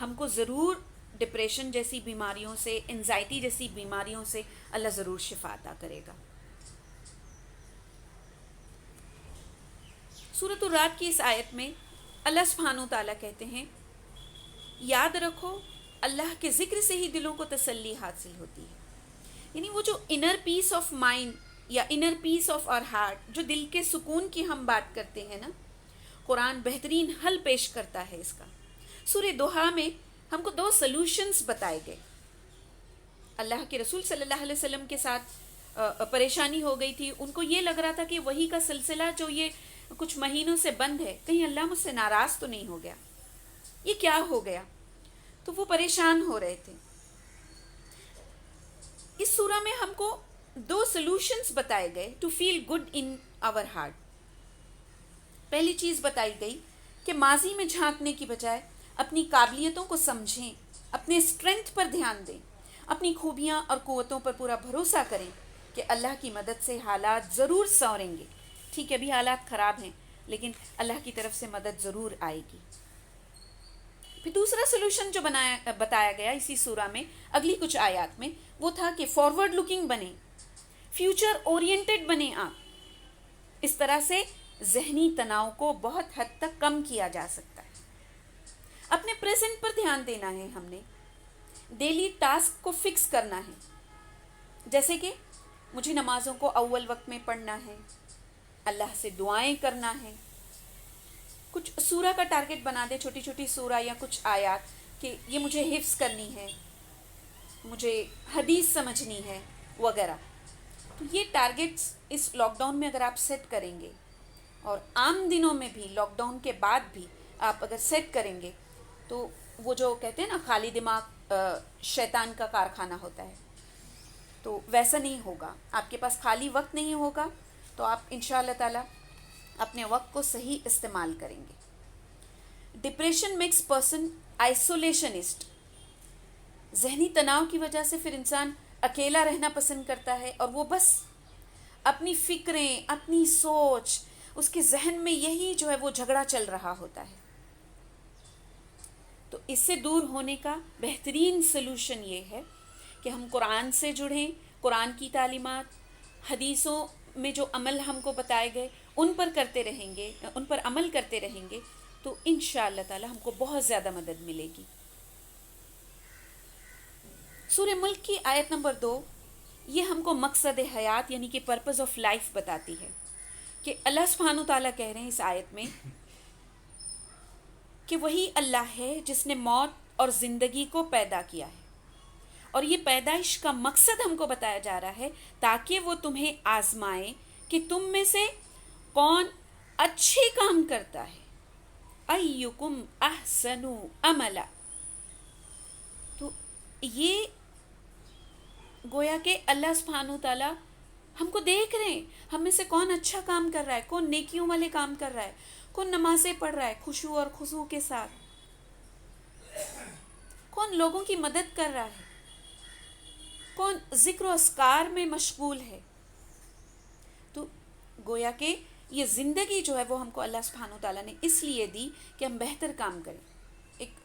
ہم کو ضرور ڈپریشن جیسی بیماریوں سے، انزائٹی جیسی بیماریوں سے اللہ ضرور شفا عطا کرے گا. سورۃ الرعد کی اس آیت میں اللہ سبحانہ و تعالیٰ کہتے ہیں یاد رکھو اللہ کے ذکر سے ہی دلوں کو تسلی حاصل ہوتی ہے. یعنی وہ جو انر پیس آف مائنڈ یا inner peace of our heart, جو دل کے سکون کی ہم بات کرتے ہیں نا، قرآن بہترین حل پیش کرتا ہے اس کا. سورہ دوحہ میں ہم کو 2 سلوشنز بتائے گئے. اللہ کے رسول صلی اللہ علیہ وسلم کے ساتھ پریشانی ہو گئی تھی، ان کو یہ لگ رہا تھا کہ وہی کا سلسلہ جو یہ کچھ مہینوں سے بند ہے، کہیں اللہ مجھ سے ناراض تو نہیں ہو گیا، یہ کیا ہو گیا؟ تو وہ پریشان ہو رہے تھے. اس سورہ میں ہم کو 2 سلوشنز بتائے گئے to feel good in our heart. پہلی چیز بتائی گئی کہ ماضی میں جھانکنے کی بجائے اپنی قابلیتوں کو سمجھیں، اپنے اسٹرینتھ پر دھیان دیں، اپنی خوبیاں اور قوتوں پر پورا بھروسہ کریں کہ اللہ کی مدد سے حالات ضرور سنوریں گے. ٹھیک ہے ابھی حالات خراب ہیں لیکن اللہ کی طرف سے مدد ضرور آئے گی. پھر دوسرا سلوشن جو بتایا گیا اسی سورہ میں اگلی کچھ آیات میں، وہ تھا کہ فارورڈ لکنگ بنیں، فیوچر اورینٹڈ بنیں آپ. اس طرح سے ذہنی تناؤ کو بہت حد تک کم کیا جا سکتا ہے. اپنے پریزنٹ پر دھیان دینا ہے، ہم نے ڈیلی ٹاسک کو فکس کرنا ہے. جیسے کہ مجھے نمازوں کو اول وقت میں پڑھنا ہے، اللہ سے دعائیں کرنا ہے. کچھ سورہ کا ٹارگٹ بنا دے، چھوٹی چھوٹی سورہ یا کچھ آیات کہ یہ مجھے حفظ کرنی ہے، مجھے حدیث سمجھنی ہے وغیرہ. تو یہ ٹارگٹس اس لاک ڈاؤن میں اگر آپ سیٹ کریں گے اور عام دنوں میں بھی لاک ڈاؤن کے بعد بھی آپ اگر سیٹ کریں گے تو وہ جو کہتے ہیں نا خالی دماغ شیطان کا کارخانہ ہوتا ہے، تو ویسا نہیں ہوگا. آپ کے پاس خالی وقت نہیں ہوگا تو آپ انشاءاللہ تعالی اپنے وقت کو صحیح استعمال کریں گے. Depression makes person isolationist. ذہنی تناؤ کی وجہ سے پھر انسان اکیلا رہنا پسند کرتا ہے اور وہ بس اپنی فکریں، اپنی سوچ، اس کے ذہن میں یہی جو ہے وہ جھگڑا چل رہا ہوتا ہے. تو اس سے دور ہونے کا بہترین سلوشن یہ ہے کہ ہم قرآن سے جڑیں، قرآن کی تعلیمات، حدیثوں میں جو عمل ہم کو بتائے گئے ان پر کرتے رہیں گے، ان پر عمل کرتے رہیں گے تو انشاءاللہ تعالی ہم کو بہت زیادہ مدد ملے گی. سورہ ملک کی آیت نمبر 2 یہ ہم کو مقصد حیات یعنی کہ پرپز آف لائف بتاتی ہے کہ اللہ سبحانہ تعالیٰ کہہ رہے ہیں اس آیت میں کہ وہی اللہ ہے جس نے موت اور زندگی کو پیدا کیا ہے، اور یہ پیدائش کا مقصد ہم کو بتایا جا رہا ہے تاکہ وہ تمہیں آزمائے کہ تم میں سے کون اچھے کام کرتا ہے. ایکم احسن عملا. تو یہ گویا کہ اللہ سبحانہ تعالیٰ ہم کو دیکھ رہے ہیں ہم میں سے کون اچھا کام کر رہا ہے، کون نیکیوں والے کام کر رہا ہے، کون نمازیں پڑھ رہا ہے خشوع اور خضوع کے ساتھ، کون لوگوں کی مدد کر رہا ہے، کون ذکر و اذکار میں مشغول ہے. تو گویا کہ یہ زندگی جو ہے وہ ہم کو اللہ سبحانہ تعالیٰ نے اس لیے دی کہ ہم بہتر کام کریں. ایک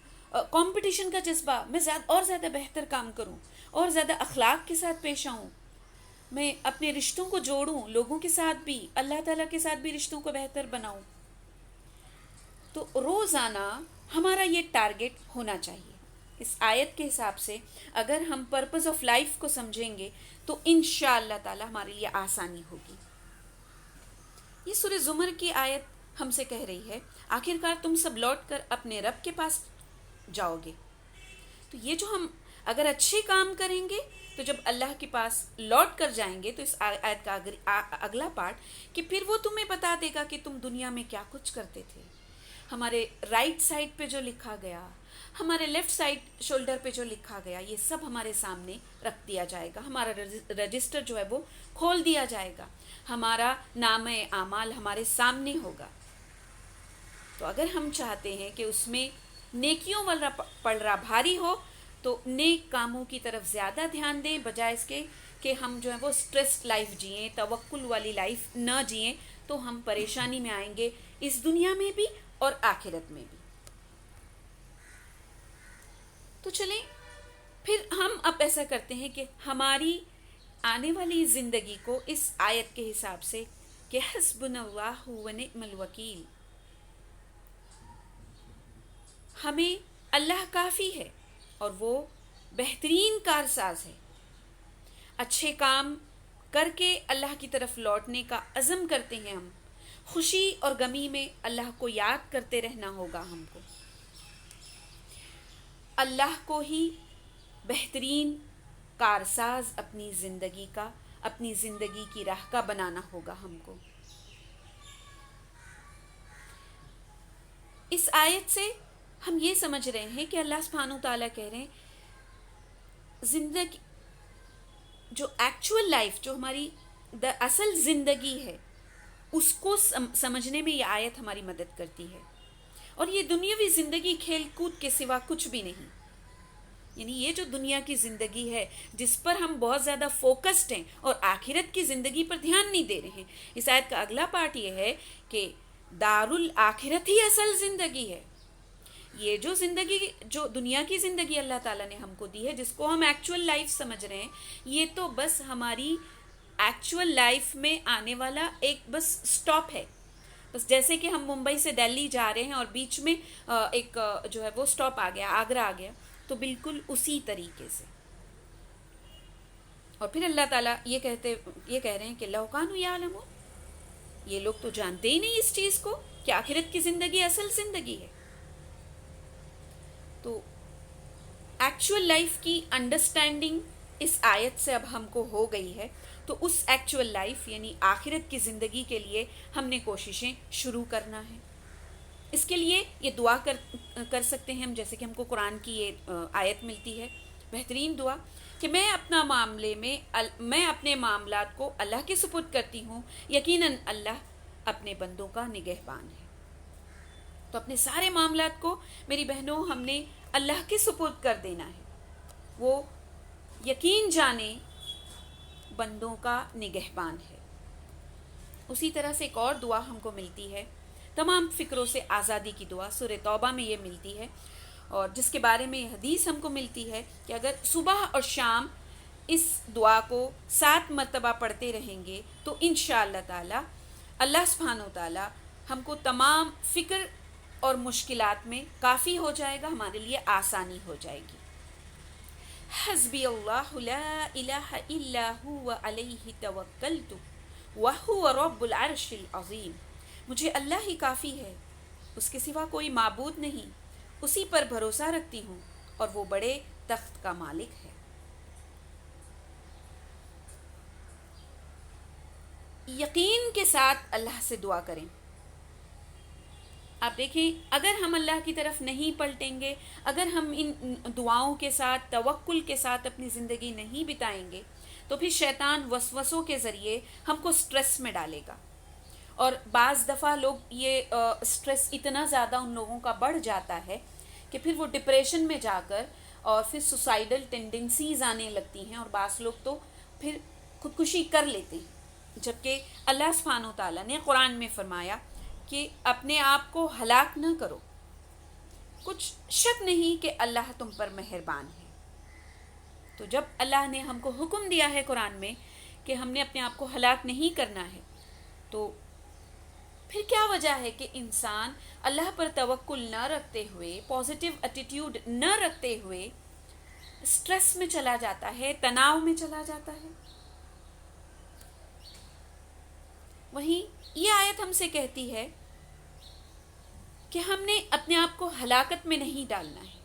کمپٹیشن کا جذبہ، میں اور زیادہ بہتر کام کروں اور زیادہ اخلاق کے ساتھ پیش آؤں، میں اپنے رشتوں کو جوڑوں، لوگوں کے ساتھ بھی، اللہ تعالیٰ کے ساتھ بھی رشتوں کو بہتر بناؤں. تو روزانہ ہمارا یہ ٹارگٹ ہونا چاہیے. اس آیت کے حساب سے اگر ہم پرپز آف لائف کو سمجھیں گے تو انشاءاللہ تعالی ہمارے لیے آسانی ہوگی. یہ سورہ زمر کی آیت ہم سے کہہ رہی ہے آخرکار تم سب لوٹ کر اپنے رب کے پاس جاؤ گے. تو یہ جو ہم اگر اچھے کام کریں گے تو جب اللہ کے پاس لوٹ کر جائیں گے تو اس آیت کا اگلا پارٹ کہ پھر وہ تمہیں بتا دے گا کہ تم دنیا میں کیا کچھ کرتے تھے. ہمارے رائٹ سائڈ پہ جو لکھا گیا، ہمارے لیفٹ سائڈ شولڈر پہ جو لکھا گیا، یہ سب ہمارے سامنے رکھ دیا جائے گا. ہمارا رجسٹر جو ہے وہ کھول دیا جائے گا. ہمارا نامہ اعمال ہمارے سامنے ہوگا. تو اگر ہم چاہتے ہیں کہ اس میں نیکیوں والا پلڑا بھاری ہو تو نیک کاموں کی طرف زیادہ دھیان دیں بجائے اس کے کہ ہم جو ہے وہ سٹریس لائف جئیں، توکل والی لائف نہ جئیں. تو ہم پریشانی میں آئیں گے اس دنیا میں بھی اور آخرت میں بھی. تو چلیں پھر ہم اب ایسا کرتے ہیں کہ ہماری آنے والی زندگی کو اس آیت کے حساب سے کہ حسبنا اللہ ونعم الوکیل، ہمیں اللہ کافی ہے اور وہ بہترین کارساز ہے. اچھے کام کر کے اللہ کی طرف لوٹنے کا عزم کرتے ہیں ہم. خوشی اور غمی میں اللہ کو یاد کرتے رہنا ہوگا ہم کو. اللہ کو ہی بہترین کارساز اپنی زندگی کا، اپنی زندگی کی راہ کا بنانا ہوگا ہم کو. اس آیت سے ہم یہ سمجھ رہے ہیں کہ اللہ سبحانہ تعالیٰ کہہ رہے ہیں زندگی جو ایکچول لائف، جو ہماری اصل زندگی ہے، اس کو سمجھنے میں یہ آیت ہماری مدد کرتی ہے. اور یہ دنیاوی زندگی کھیل کود کے سوا کچھ بھی نہیں. یعنی یہ جو دنیا کی زندگی ہے جس پر ہم بہت زیادہ فوکسڈ ہیں اور آخرت کی زندگی پر دھیان نہیں دے رہے ہیں. اس آیت کا اگلا پارٹ یہ ہے کہ دار الآخرت ہی اصل زندگی ہے. یہ جو زندگی، جو دنیا کی زندگی اللہ تعالیٰ نے ہم کو دی ہے، جس کو ہم ایکچول لائف سمجھ رہے ہیں، یہ تو بس ہماری ایکچول لائف میں آنے والا ایک بس سٹاپ ہے. بس جیسے کہ ہم ممبئی سے دہلی جا رہے ہیں اور بیچ میں ایک جو ہے وہ سٹاپ آ گیا، آگرہ آ گیا، تو بالکل اسی طریقے سے. اور پھر اللہ تعالیٰ یہ کہہ رہے ہیں کہ لو کانوا یعلمون، یہ لوگ تو جانتے ہی نہیں اس چیز کو کہ آخرت کی زندگی اصل زندگی ہے. تو ایکچول لائف کی انڈرسٹینڈنگ اس آیت سے اب ہم کو ہو گئی ہے. تو اس ایکچول لائف یعنی آخرت کی زندگی کے لیے ہم نے کوششیں شروع کرنا ہے. اس کے لیے یہ دعا کر سکتے ہیں ہم، جیسے کہ ہم کو قرآن کی یہ آیت ملتی ہے، بہترین دعا کہ میں اپنے معاملات کو اللہ کے سپرد کرتی ہوں، یقیناً اللہ اپنے بندوں کا نگہبان ہے. تو اپنے سارے معاملات کو میری بہنوں ہم نے اللہ کے سپرد کر دینا ہے. وہ یقین جانے بندوں کا نگہبان ہے. اسی طرح سے ایک اور دعا ہم کو ملتی ہے، تمام فکروں سے آزادی کی دعا، سورہ توبہ میں یہ ملتی ہے، اور جس کے بارے میں حدیث ہم کو ملتی ہے کہ اگر صبح اور شام اس دعا کو 7 مرتبہ پڑھتے رہیں گے تو انشاءاللہ تعالی اللہ سبحانہ وتعالی ہم کو تمام فکر اور مشکلات میں کافی ہو جائے گا، ہمارے لیے آسانی ہو جائے گی. حسبی اللہ لا الہ الا هو علیہ توکلت وہو رب العرش العظیم. مجھے اللہ ہی کافی ہے، اس کے سوا کوئی معبود نہیں، اسی پر بھروسہ رکھتی ہوں اور وہ بڑے تخت کا مالک ہے. یقین کے ساتھ اللہ سے دعا کریں. آپ دیکھیں اگر ہم اللہ کی طرف نہیں پلٹیں گے، اگر ہم ان دعاؤں کے ساتھ توکل کے ساتھ اپنی زندگی نہیں بتائیں گے تو پھر شیطان وسوسوں کے ذریعے ہم کو سٹریس میں ڈالے گا. اور بعض دفعہ لوگ یہ سٹریس اتنا زیادہ ان لوگوں کا بڑھ جاتا ہے کہ پھر وہ ڈپریشن میں جا کر اور پھر سوسائیڈل ٹینڈنسیز آنے لگتی ہیں، اور بعض لوگ تو پھر خودکشی کر لیتے ہیں. جبکہ اللہ سبحانہ و تعالیٰ نے قرآن میں فرمایا کہ اپنے آپ کو ہلاک نہ کرو، کچھ شک نہیں کہ اللہ تم پر مہربان ہے. تو جب اللہ نے ہم کو حکم دیا ہے قرآن میں کہ ہم نے اپنے آپ کو ہلاک نہیں کرنا ہے، تو پھر کیا وجہ ہے کہ انسان اللہ پر توکل نہ رکھتے ہوئے، پازیٹیو ایٹیٹیوڈ نہ رکھتے ہوئے اسٹریس میں چلا جاتا ہے، تناؤ میں چلا جاتا ہے؟ وہیں یہ آیت ہم سے کہتی ہے کہ ہم نے اپنے آپ کو ہلاکت میں نہیں ڈالنا ہے.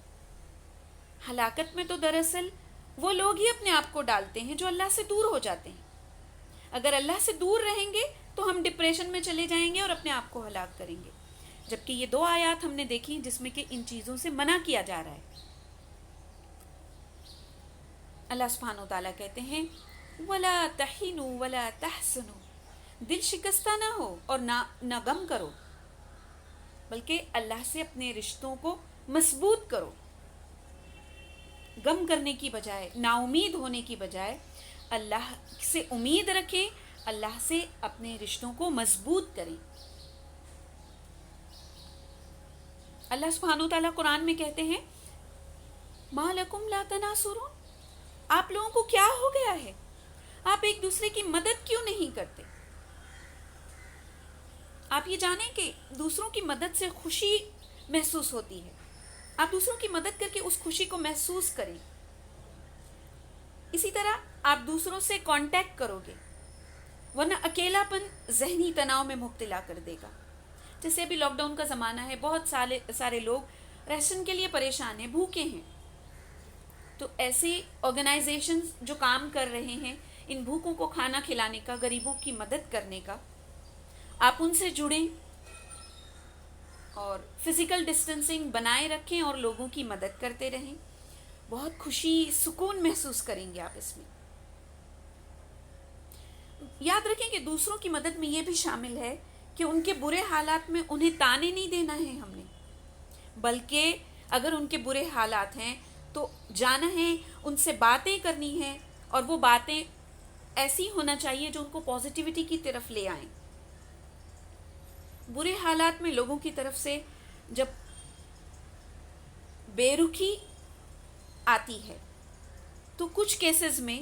ہلاکت میں تو دراصل وہ لوگ ہی اپنے آپ کو ڈالتے ہیں جو اللہ سے دور ہو جاتے ہیں. اگر اللہ سے دور رہیں گے تو ہم ڈپریشن میں چلے جائیں گے اور اپنے آپ کو ہلاک کریں گے. جبکہ یہ 2 آیات ہم نے دیکھی جس میں کہ ان چیزوں سے منع کیا جا رہا ہے. اللہ سبحانہ و تعالیٰ کہتے ہیں وَلَا تَحِنُوا وَلَا تَحْزَنُوا، دل شکستہ نہ ہو اور نہ غم کرو، بلکہ اللہ سے اپنے رشتوں کو مضبوط کرو. غم کرنے کی بجائے، نا امید ہونے کی بجائے اللہ سے امید رکھیں، اللہ سے اپنے رشتوں کو مضبوط کریں. اللہ سبحانہ و تعالیٰ قرآن میں کہتے ہیں مَا لَكُمْ لَا تَنَاصُرُونَ، آپ لوگوں کو کیا ہو گیا ہے، آپ ایک دوسرے کی مدد کیوں نہیں کرتے؟ آپ یہ جانیں کہ دوسروں کی مدد سے خوشی محسوس ہوتی ہے. آپ دوسروں کی مدد کر کے اس خوشی کو محسوس کریں. اسی طرح آپ دوسروں سے کانٹیکٹ کرو گے، ورنہ اکیلا پن ذہنی تناؤ میں مبتلا کر دے گا. جیسے ابھی لاک ڈاؤن کا زمانہ ہے، بہت سارے لوگ راشن کے لیے پریشان ہیں، بھوکے ہیں. تو ایسی آرگنائزیشنز جو کام کر رہے ہیں ان بھوکوں کو کھانا کھلانے کا، غریبوں کی مدد کرنے کا، آپ ان سے جڑیں اور فزیکل ڈسٹینسنگ بنائے رکھیں اور لوگوں کی مدد کرتے رہیں. بہت خوشی، سکون محسوس کریں گے آپ اس میں. یاد رکھیں کہ دوسروں کی مدد میں یہ بھی شامل ہے کہ ان کے برے حالات میں انہیں تانے نہیں دینا ہے ہم نے، بلکہ اگر ان کے برے حالات ہیں تو جانا ہے، ان سے باتیں کرنی ہیں، اور وہ باتیں ایسی ہونا چاہیے جو ان کو پازیٹیوٹی کی طرف لے آئیں. برے حالات میں لوگوں کی طرف سے جب بے رخی آتی ہے تو کچھ کیسز میں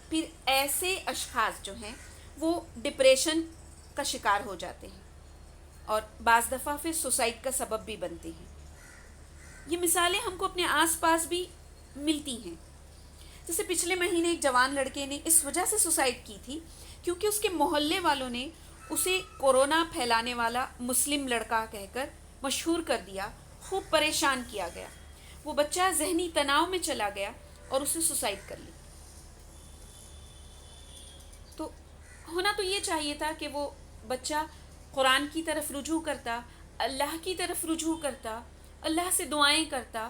پھر ایسے اشخاص جو ہیں وہ ڈپریشن کا شکار ہو جاتے ہیں اور بعض دفعہ پھر سوسائڈ کا سبب بھی بنتے ہیں. یہ مثالیں ہم کو اپنے آس پاس بھی ملتی ہیں. جیسے پچھلے مہینے ایک جوان لڑکے نے اس وجہ سے سوسائڈ کی تھی کیونکہ اس کے محلے والوں نے اسے کورونا پھیلانے والا مسلم لڑکا کہہ کر مشہور کر دیا، خوب پریشان کیا گیا. وہ بچہ ذہنی تناؤ میں چلا گیا اور اسے سوسائڈ کر لی. تو ہونا تو یہ چاہیے تھا کہ وہ بچہ قرآن کی طرف رجوع کرتا، اللہ کی طرف رجوع کرتا، اللہ سے دعائیں کرتا،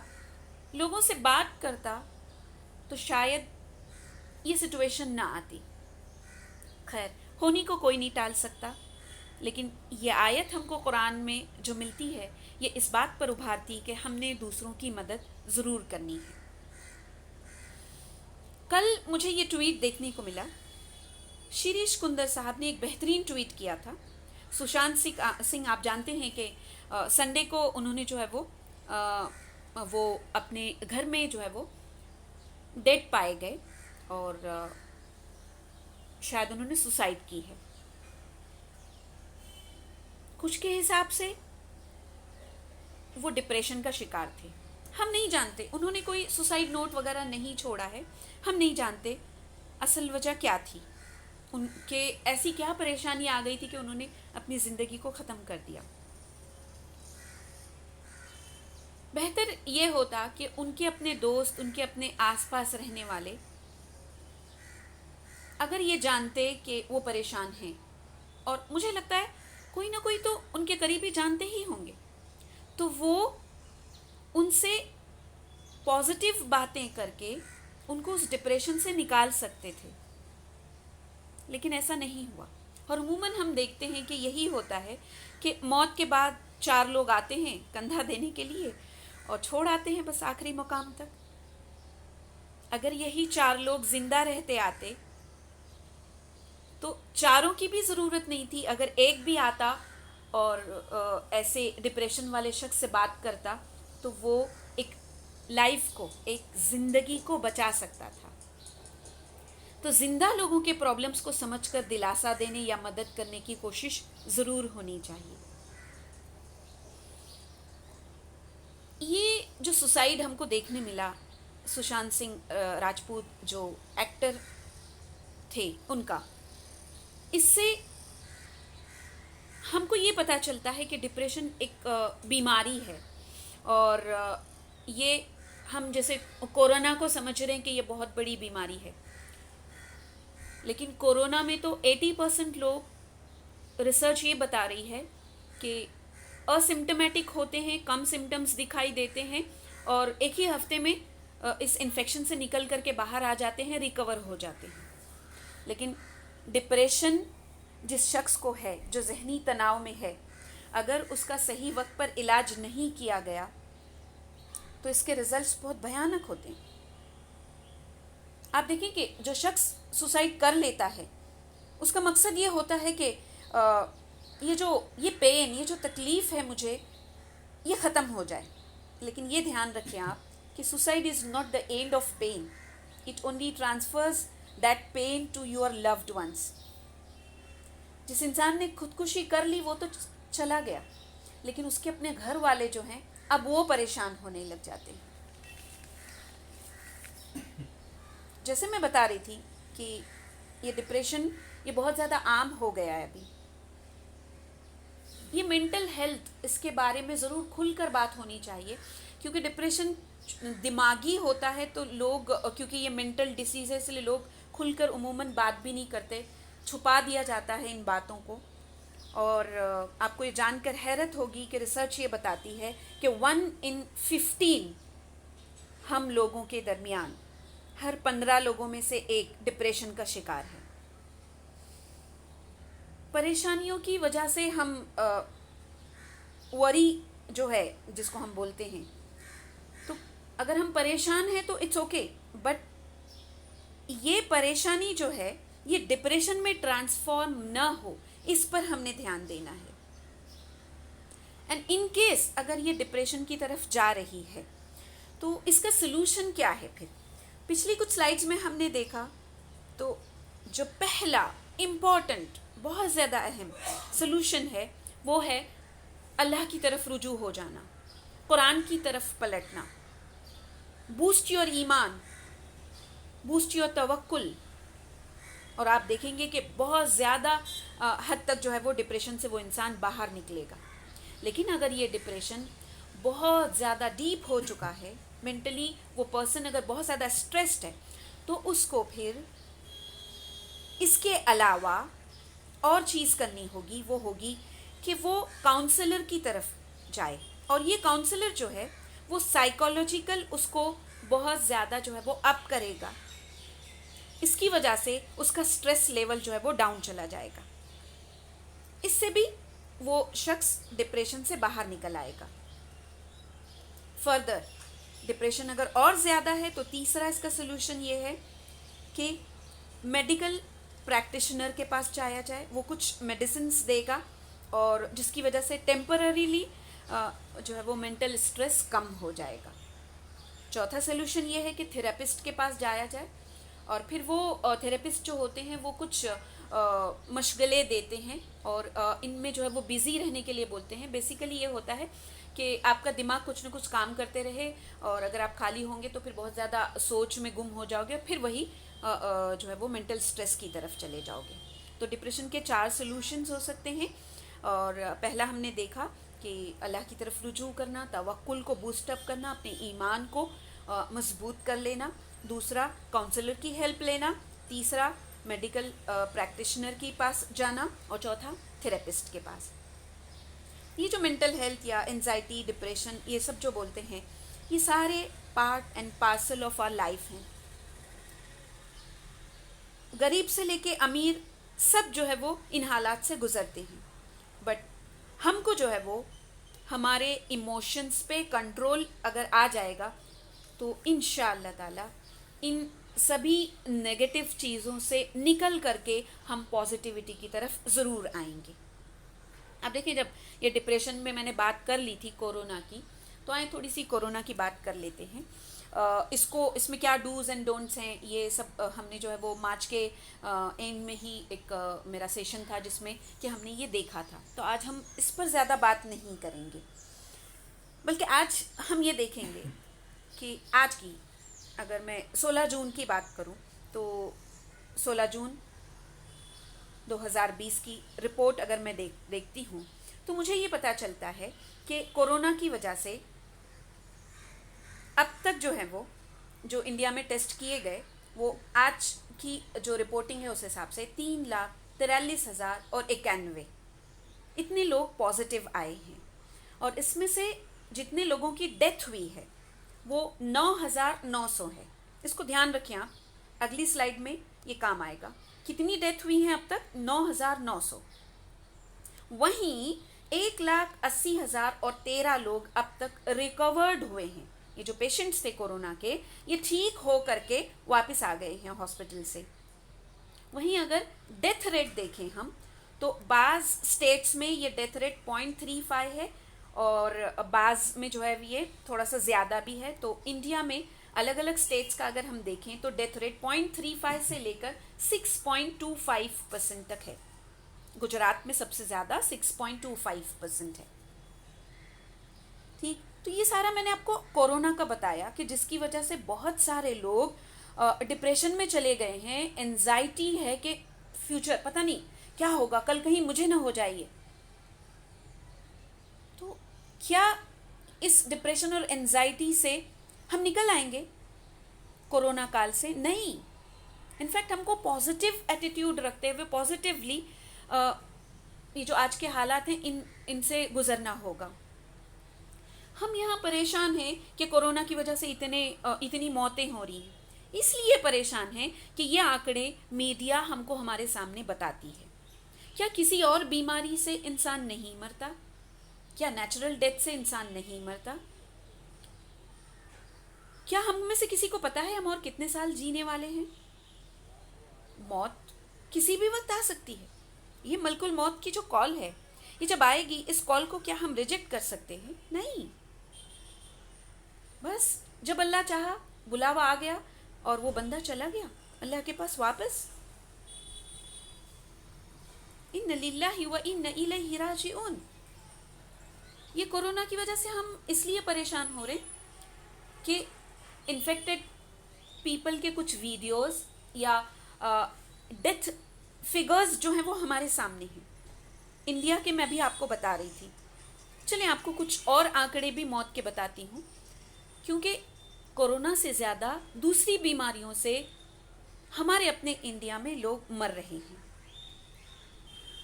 لوگوں سے بات کرتا، تو شاید یہ سچویشن نہ آتی. خیر، ہونی کو کوئی نہیں ٹال سکتا، لیکن یہ آیت ہم کو قرآن میں جو ملتی ہے یہ اس بات پر ابھارتی کہ ہم نے دوسروں کی مدد ضرور کرنی ہے. کل مجھے یہ ٹویٹ دیکھنے کو ملا. شریش کندر صاحب نے ایک بہترین ٹویٹ کیا تھا. سشانت سنگھ آپ جانتے ہیں کہ سنڈے کو انہوں نے جو ہے وہ اپنے گھر میں جو ہے وہ ڈیڈ پائے گئے اور شاید انہوں نے سوسائڈ کی ہے. کچھ کے حساب سے وہ ڈپریشن کا شکار تھے. ہم نہیں جانتے، انہوں نے کوئی سوسائڈ نوٹ وغیرہ نہیں چھوڑا ہے، ہم نہیں جانتے اصل وجہ کیا تھی، ان کے ایسی کیا پریشانی آ گئی تھی کہ انہوں نے اپنی زندگی کو ختم کر دیا. بہتر یہ ہوتا کہ ان کے اپنے دوست، ان کے اپنے آس پاس رہنے والے اگر یہ جانتے کہ وہ پریشان ہیں، اور مجھے لگتا ہے کوئی نہ کوئی تو ان کے قریبی جانتے ہی ہوں گے، تو وہ ان سے پازیٹیو باتیں کر کے ان کو اس ڈپریشن سے نکال سکتے تھے. لیکن ایسا نہیں ہوا. اور عموماً ہم دیکھتے ہیں کہ یہی ہوتا ہے کہ موت کے بعد 4 لوگ آتے ہیں کندھا دینے کے لیے اور چھوڑ آتے ہیں بس آخری مقام تک. اگر یہی 4 لوگ زندہ رہتے آتے تو 4 کی بھی ضرورت نہیں تھی. اگر ایک بھی آتا اور ایسے ڈپریشن والے شخص سے بات کرتا تو وہ ایک لائف کو، ایک زندگی کو بچا سکتا تھا. تو زندہ لوگوں کے پرابلمز کو سمجھ کر دلاسا دینے یا مدد کرنے کی کوشش ضرور ہونی چاہیے. یہ جو سوسائڈ ہم کو دیکھنے ملا سشانت سنگھ راجپوت جو ایکٹر تھے ان کا، اس سے ہم کو یہ پتہ چلتا ہے کہ ڈپریشن ایک بیماری ہے، اور یہ ہم جیسے کورونا کو سمجھ رہے ہیں کہ یہ بہت بڑی بیماری ہے، لیکن کورونا میں تو 80% لوگ، ریسرچ یہ بتا رہی ہے کہ اسمپٹمیٹک ہوتے ہیں، کم سمٹمز دکھائی دیتے ہیں، اور ایک ہی ہفتے میں اس انفیکشن سے نکل کر کے باہر آ جاتے ہیں، ریکور ہو جاتے ہیں۔ لیکن ڈپریشن جس شخص کو ہے، جو ذہنی تناؤ میں ہے، اگر اس کا صحیح وقت پر علاج نہیں کیا گیا تو اس کے رزلٹس بہت بھیانک ہوتے ہیں۔ آپ دیکھیں کہ جو شخص سوسائڈ کر لیتا ہے اس کا مقصد یہ ہوتا ہے کہ یہ پین، یہ جو تکلیف ہے مجھے، یہ ختم ہو جائے۔ لیکن یہ دھیان رکھیں آپ کہ suicide is not the end of pain, it only transfers that pain to your loved ones. جس انسان نے خودکشی کر لی وہ تو چلا گیا، لیکن اس کے اپنے گھر والے جو ہیں اب وہ پریشان ہونے لگ جاتے ہیں۔ جیسے میں بتا رہی تھی کہ یہ ڈپریشن یہ بہت زیادہ عام ہو گیا ہے ابھی۔ یہ مینٹل ہیلتھ، اس کے بارے میں ضرور کھل کر بات ہونی چاہیے، کیونکہ ڈپریشن دماغی ہوتا ہے تو لوگ، کیونکہ یہ مینٹل ڈیزیز ہے اس لیے لوگ کھل کر عموماً بات بھی نہیں کرتے، چھپا دیا جاتا ہے ان باتوں کو۔ اور آپ کو یہ جان کر حیرت ہوگی کہ ریسرچ یہ بتاتی ہے کہ 1 in 15 ہم لوگوں کے درمیان ہر 15 لوگوں میں سے ایک ڈپریشن کا شکار ہے۔ پریشانیوں کی وجہ سے ہم وری جو ہے جس کو ہم بولتے ہیں، تو اگر ہم پریشان ہیں تو اٹس اوکے، بٹ یہ پریشانی جو ہے یہ ڈپریشن میں ٹرانسفارم نہ ہو، اس پر ہم نے دھیان دینا ہے۔ اینڈ ان کیس اگر یہ ڈپریشن کی طرف جا رہی ہے تو اس کا سلوشن کیا ہے؟ پھر پچھلی کچھ سلائیڈز میں ہم نے دیکھا تو جو پہلا امپورٹنٹ، بہت زیادہ اہم سلوشن ہے وہ ہے اللہ کی طرف رجوع ہو جانا، قرآن کی طرف پلٹنا، بوسٹ یور ایمان، بوسٹ یور توکل، اور آپ دیکھیں گے کہ بہت زیادہ حد تک جو ہے وہ ڈپریشن سے وہ انسان باہر نکلے گا۔ لیکن اگر یہ ڈپریشن بہت زیادہ ڈیپ ہو چکا ہے، مینٹلی وہ پرسن اگر بہت زیادہ اسٹریسڈ ہے، تو اس کو پھر اس کے علاوہ اور چیز کرنی ہوگی، وہ ہوگی کہ وہ کاؤنسلر کی طرف جائے، اور یہ کاؤنسلر جو ہے وہ سائیکولوجیکل اس کو بہت زیادہ جو ہے وہ اپ کرے گا، اس کی وجہ سے اس کا سٹریس لیول جو ہے وہ ڈاؤن چلا جائے گا، اس سے بھی وہ شخص ڈپریشن سے باہر نکل آئے گا۔ فردر ڈپریشن اگر اور زیادہ ہے تو تیسرا اس کا سلوشن یہ ہے کہ میڈیکل پریکٹیشنر کے پاس جایا جائے، وہ کچھ میڈیسنس دے گا اور جس کی وجہ سے ٹیمپرریلی جو ہے وہ مینٹل اسٹریس کم ہو جائے گا۔ چوتھا سلوشن یہ ہے کہ تھراپسٹ کے پاس جایا جائے، اور پھر وہ تھراپسٹ جو ہوتے ہیں وہ کچھ مشغلے دیتے ہیں اور ان میں جو ہے وہ بیزی رہنے کے لیے بولتے ہیں۔ بیسیکلی یہ ہوتا ہے کہ آپ کا دماغ کچھ نہ کچھ کام کرتے رہے، اور اگر آپ خالی ہوں گے تو پھر بہت زیادہ سوچ میں گم ہو جاؤ گے، پھر وہی جو ہے وہ مینٹل سٹریس کی طرف چلے جاؤ گے۔ تو ڈپریشن کے 4 سلوشنز ہو سکتے ہیں، اور پہلا ہم نے دیکھا کہ اللہ کی طرف رجوع کرنا، توکل کو بوسٹ اپ کرنا، اپنے ایمان کو مضبوط کر لینا، دوسرا کاؤنسلر کی ہیلپ لینا، تیسرا میڈیکل پریکٹیشنر کے پاس جانا، اور چوتھا تھراپسٹ کے پاس۔ یہ جو مینٹل ہیلتھ یا انزائٹی، ڈپریشن، یہ سب جو بولتے ہیں، یہ سارے part and parcel of our life ہیں۔ غریب سے لے کے امیر سب جو ہے وہ ان حالات سے گزرتے ہیں، بٹ ہم کو جو ہے وہ ہمارے ایموشنز پہ کنٹرول اگر آ جائے گا تو انشاءاللہ تعالی ان سبھی نیگیٹو چیزوں سے نکل کر کے ہم پازیٹیوٹی کی طرف ضرور آئیں گے۔ اب دیکھیں، جب یہ ڈپریشن میں نے بات کر لی تھی کورونا کی، تو آئیں تھوڑی سی کورونا کی بات کر لیتے ہیں۔ اس میں کیا ڈوز اینڈ ڈونٹس ہیں، یہ سب ہم نے جو ہے وہ مارچ کے اینڈ میں ہی ایک میرا سیشن تھا جس میں کہ ہم نے یہ دیکھا تھا، تو آج ہم اس پر زیادہ بات نہیں کریں گے۔ بلکہ آج ہم یہ دیکھیں گے کہ آج کی اگر میں 16 جون کی بات کروں تو 16 جون 2020 کی رپورٹ اگر میں دیکھتی ہوں تو مجھے یہ پتہ چلتا ہے کہ کورونا کی وجہ سے اب تک جو ہے وہ جو انڈیا میں ٹیسٹ کیے گئے وہ آج کی جو رپورٹنگ ہے اس حساب سے 3,43,091 اتنے لوگ پازیٹیو آئے ہیں، اور اس میں سے جتنے لوگوں کی ڈیتھ ہوئی ہے وہ 9,900 ہے. اس کو دھیان رکھیں آپ، اگلی سلائیڈ میں یہ کام آئے گا. کتنی ڈیتھ ہوئی ہیں اب تک؟ 9,900. وہیں 1,80,013 لوگ اب تک ریکورڈ ہوئے ہیں. یہ جو پیشنٹس تھے کورونا کے یہ ٹھیک ہو کر کے واپس آ گئے ہیں ہاسپٹل سے. وہیں اگر ڈیتھ ریٹ دیکھیں ہم تو بعض سٹیٹس میں یہ ڈیتھ ریٹ 0.35 ہے اور بعض میں جو ہے یہ تھوڑا سا زیادہ بھی ہے. تو انڈیا میں الگ الگ سٹیٹس کا اگر ہم دیکھیں تو ڈیتھ ریٹ 0.35 سے لے کر 6.25% تک ہے. گجرات میں سب سے زیادہ 6.25% ہے. ٹھیک، تو یہ سارا میں نے آپ کو کورونا کا بتایا کہ جس کی وجہ سے بہت سارے لوگ ڈپریشن میں چلے گئے ہیں. انزائٹی ہے کہ فیوچر پتہ نہیں کیا ہوگا، کل کہیں مجھے نہ ہو جائے. تو کیا اس ڈپریشن اور انزائٹی سے ہم نکل آئیں گے کورونا کال سے؟ نہیں. انفیکٹ ہم کو پازیٹیو ایٹیٹیوڈ رکھتے ہوئے پازیٹیولی یہ جو آج کے حالات ہیں ان سے گزرنا ہوگا. ہم یہاں پریشان ہیں کہ کورونا کی وجہ سے اتنی موتیں ہو رہی ہیں. اس لیے پریشان ہیں کہ یہ آنکڑے میڈیا ہم کو ہمارے سامنے بتاتی ہے. کیا کسی اور بیماری سے انسان نہیں مرتا؟ کیا نیچرل ڈیتھ سے انسان نہیں مرتا؟ کیا ہم میں سے کسی کو پتا ہے ہم اور کتنے سال جینے والے ہیں؟ موت کسی بھی وقت آ سکتی ہے. یہ ملک الموت کی جو کال ہے یہ جب آئے گی اس کال کو کیا ہم ریجیکٹ کر سکتے ہیں؟ نہیں. بس جب اللہ چاہا بلاوا آ گیا اور وہ بندہ چلا گیا اللہ کے پاس واپس. ان للہ و ان الیہ راجعون. یہ کورونا کی وجہ سے ہم اس لیے پریشان ہو رہے کہ انفیکٹڈ پیپل کے کچھ ویڈیوز یا ڈیتھ فگرز جو ہیں وہ ہمارے سامنے ہیں. انڈیا کے میں بھی آپ کو بتا رہی تھی. چلیں آپ کو کچھ اور آنکڑے بھی موت کے بتاتی ہوں، کیونکہ کورونا سے زیادہ دوسری بیماریوں سے ہمارے اپنے انڈیا میں لوگ مر رہے ہیں.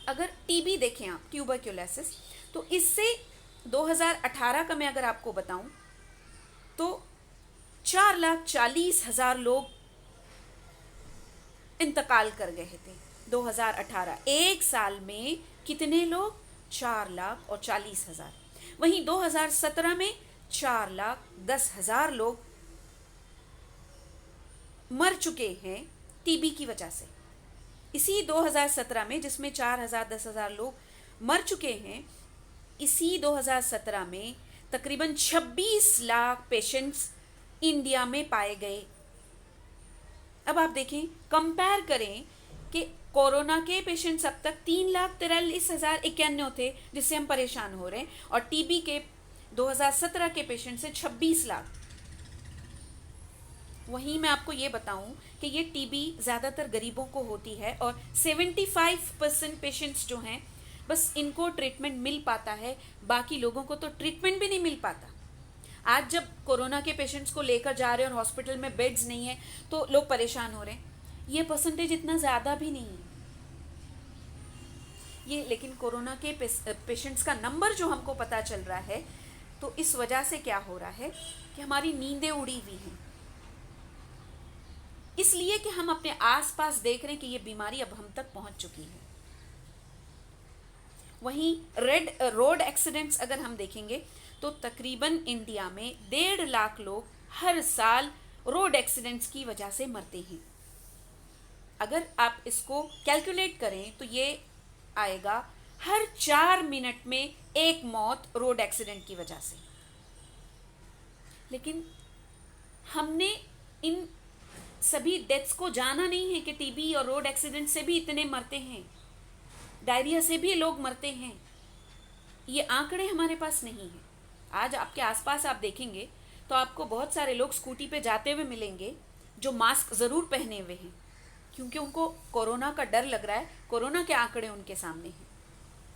اگر ٹی بی دیکھیں آپ، ٹیوبرکیولوسس، تو اس سے 2018 کا میں اگر آپ کو بتاؤں تو 4,40,000 لوگ انتقال کر گئے تھے. 2018 ایک سال میں کتنے لوگ؟ 4,40,000. وہیں 2017 میں 4,10,000 لوگ مر چکے ہیں ٹی بی کی وجہ سے. اسی 2017 میں جس میں 4,000-10,000 لوگ مر چکے ہیں، اسی 2017 میں تقریباً 26 لاکھ پیشنٹس انڈیا میں پائے گئے. اب آپ دیکھیں، کمپیئر کریں کہ کورونا کے پیشنٹس اب تک 3,43,091 تھے جس سے ہم پریشان ہو رہے ہیں، اور ٹی بی کے 2017 کے پیشنٹ سے 26 لاکھ. وہیں میں آپ کو یہ بتاؤں کہ یہ ٹی بی زیادہ تر غریبوں کو ہوتی ہے، اور 75% پیشنٹس جو ہیں بس ان کو ٹریٹمنٹ مل پاتا ہے، باقی لوگوں کو تو ٹریٹمنٹ بھی نہیں مل پاتا. آج جب کورونا کے پیشنٹس کو لے کر جا رہے ہیں اور ہاسپٹل میں بیڈز نہیں ہیں تو لوگ پریشان ہو رہے ہیں. یہ پرسنٹیج اتنا زیادہ بھی نہیں ہے یہ، لیکن کورونا کے پیشنٹس کا نمبر جو ہم کو پتہ چل رہا ہے تو اس وجہ سے کیا ہو رہا ہے کہ ہماری نیندیں اڑی ہوئی ہیں. اس لیے کہ ہم اپنے آس پاس دیکھ رہے ہیں کہ یہ بیماری اب ہم تک پہنچ چکی ہے. وہیں روڈ ایکسیڈنٹس اگر ہم دیکھیں گے تو تقریباً انڈیا میں 1.5 لاکھ لوگ ہر سال روڈ ایکسیڈنٹس کی وجہ سے مرتے ہیں. اگر آپ اس کو کیلکولیٹ کریں تو یہ آئے گا ہر 4 منٹ میں ایک موت روڈ ایکسیڈنٹ کی وجہ سے. لیکن ہم نے ان سبھی ڈیتھس کو جانا نہیں ہے کہ ٹی بی اور روڈ ایکسیڈنٹ سے بھی اتنے مرتے ہیں، ڈائریا سے بھی لوگ مرتے ہیں. یہ آنکڑے ہمارے پاس نہیں ہیں. آج آپ کے آس پاس آپ دیکھیں گے تو آپ کو بہت سارے لوگ اسکوٹی پہ جاتے ہوئے ملیں گے جو ماسک ضرور پہنے ہوئے ہیں، کیونکہ ان کو کورونا کا ڈر لگ رہا ہے. کورونا کے آنکڑے ان کے سامنے ہیں،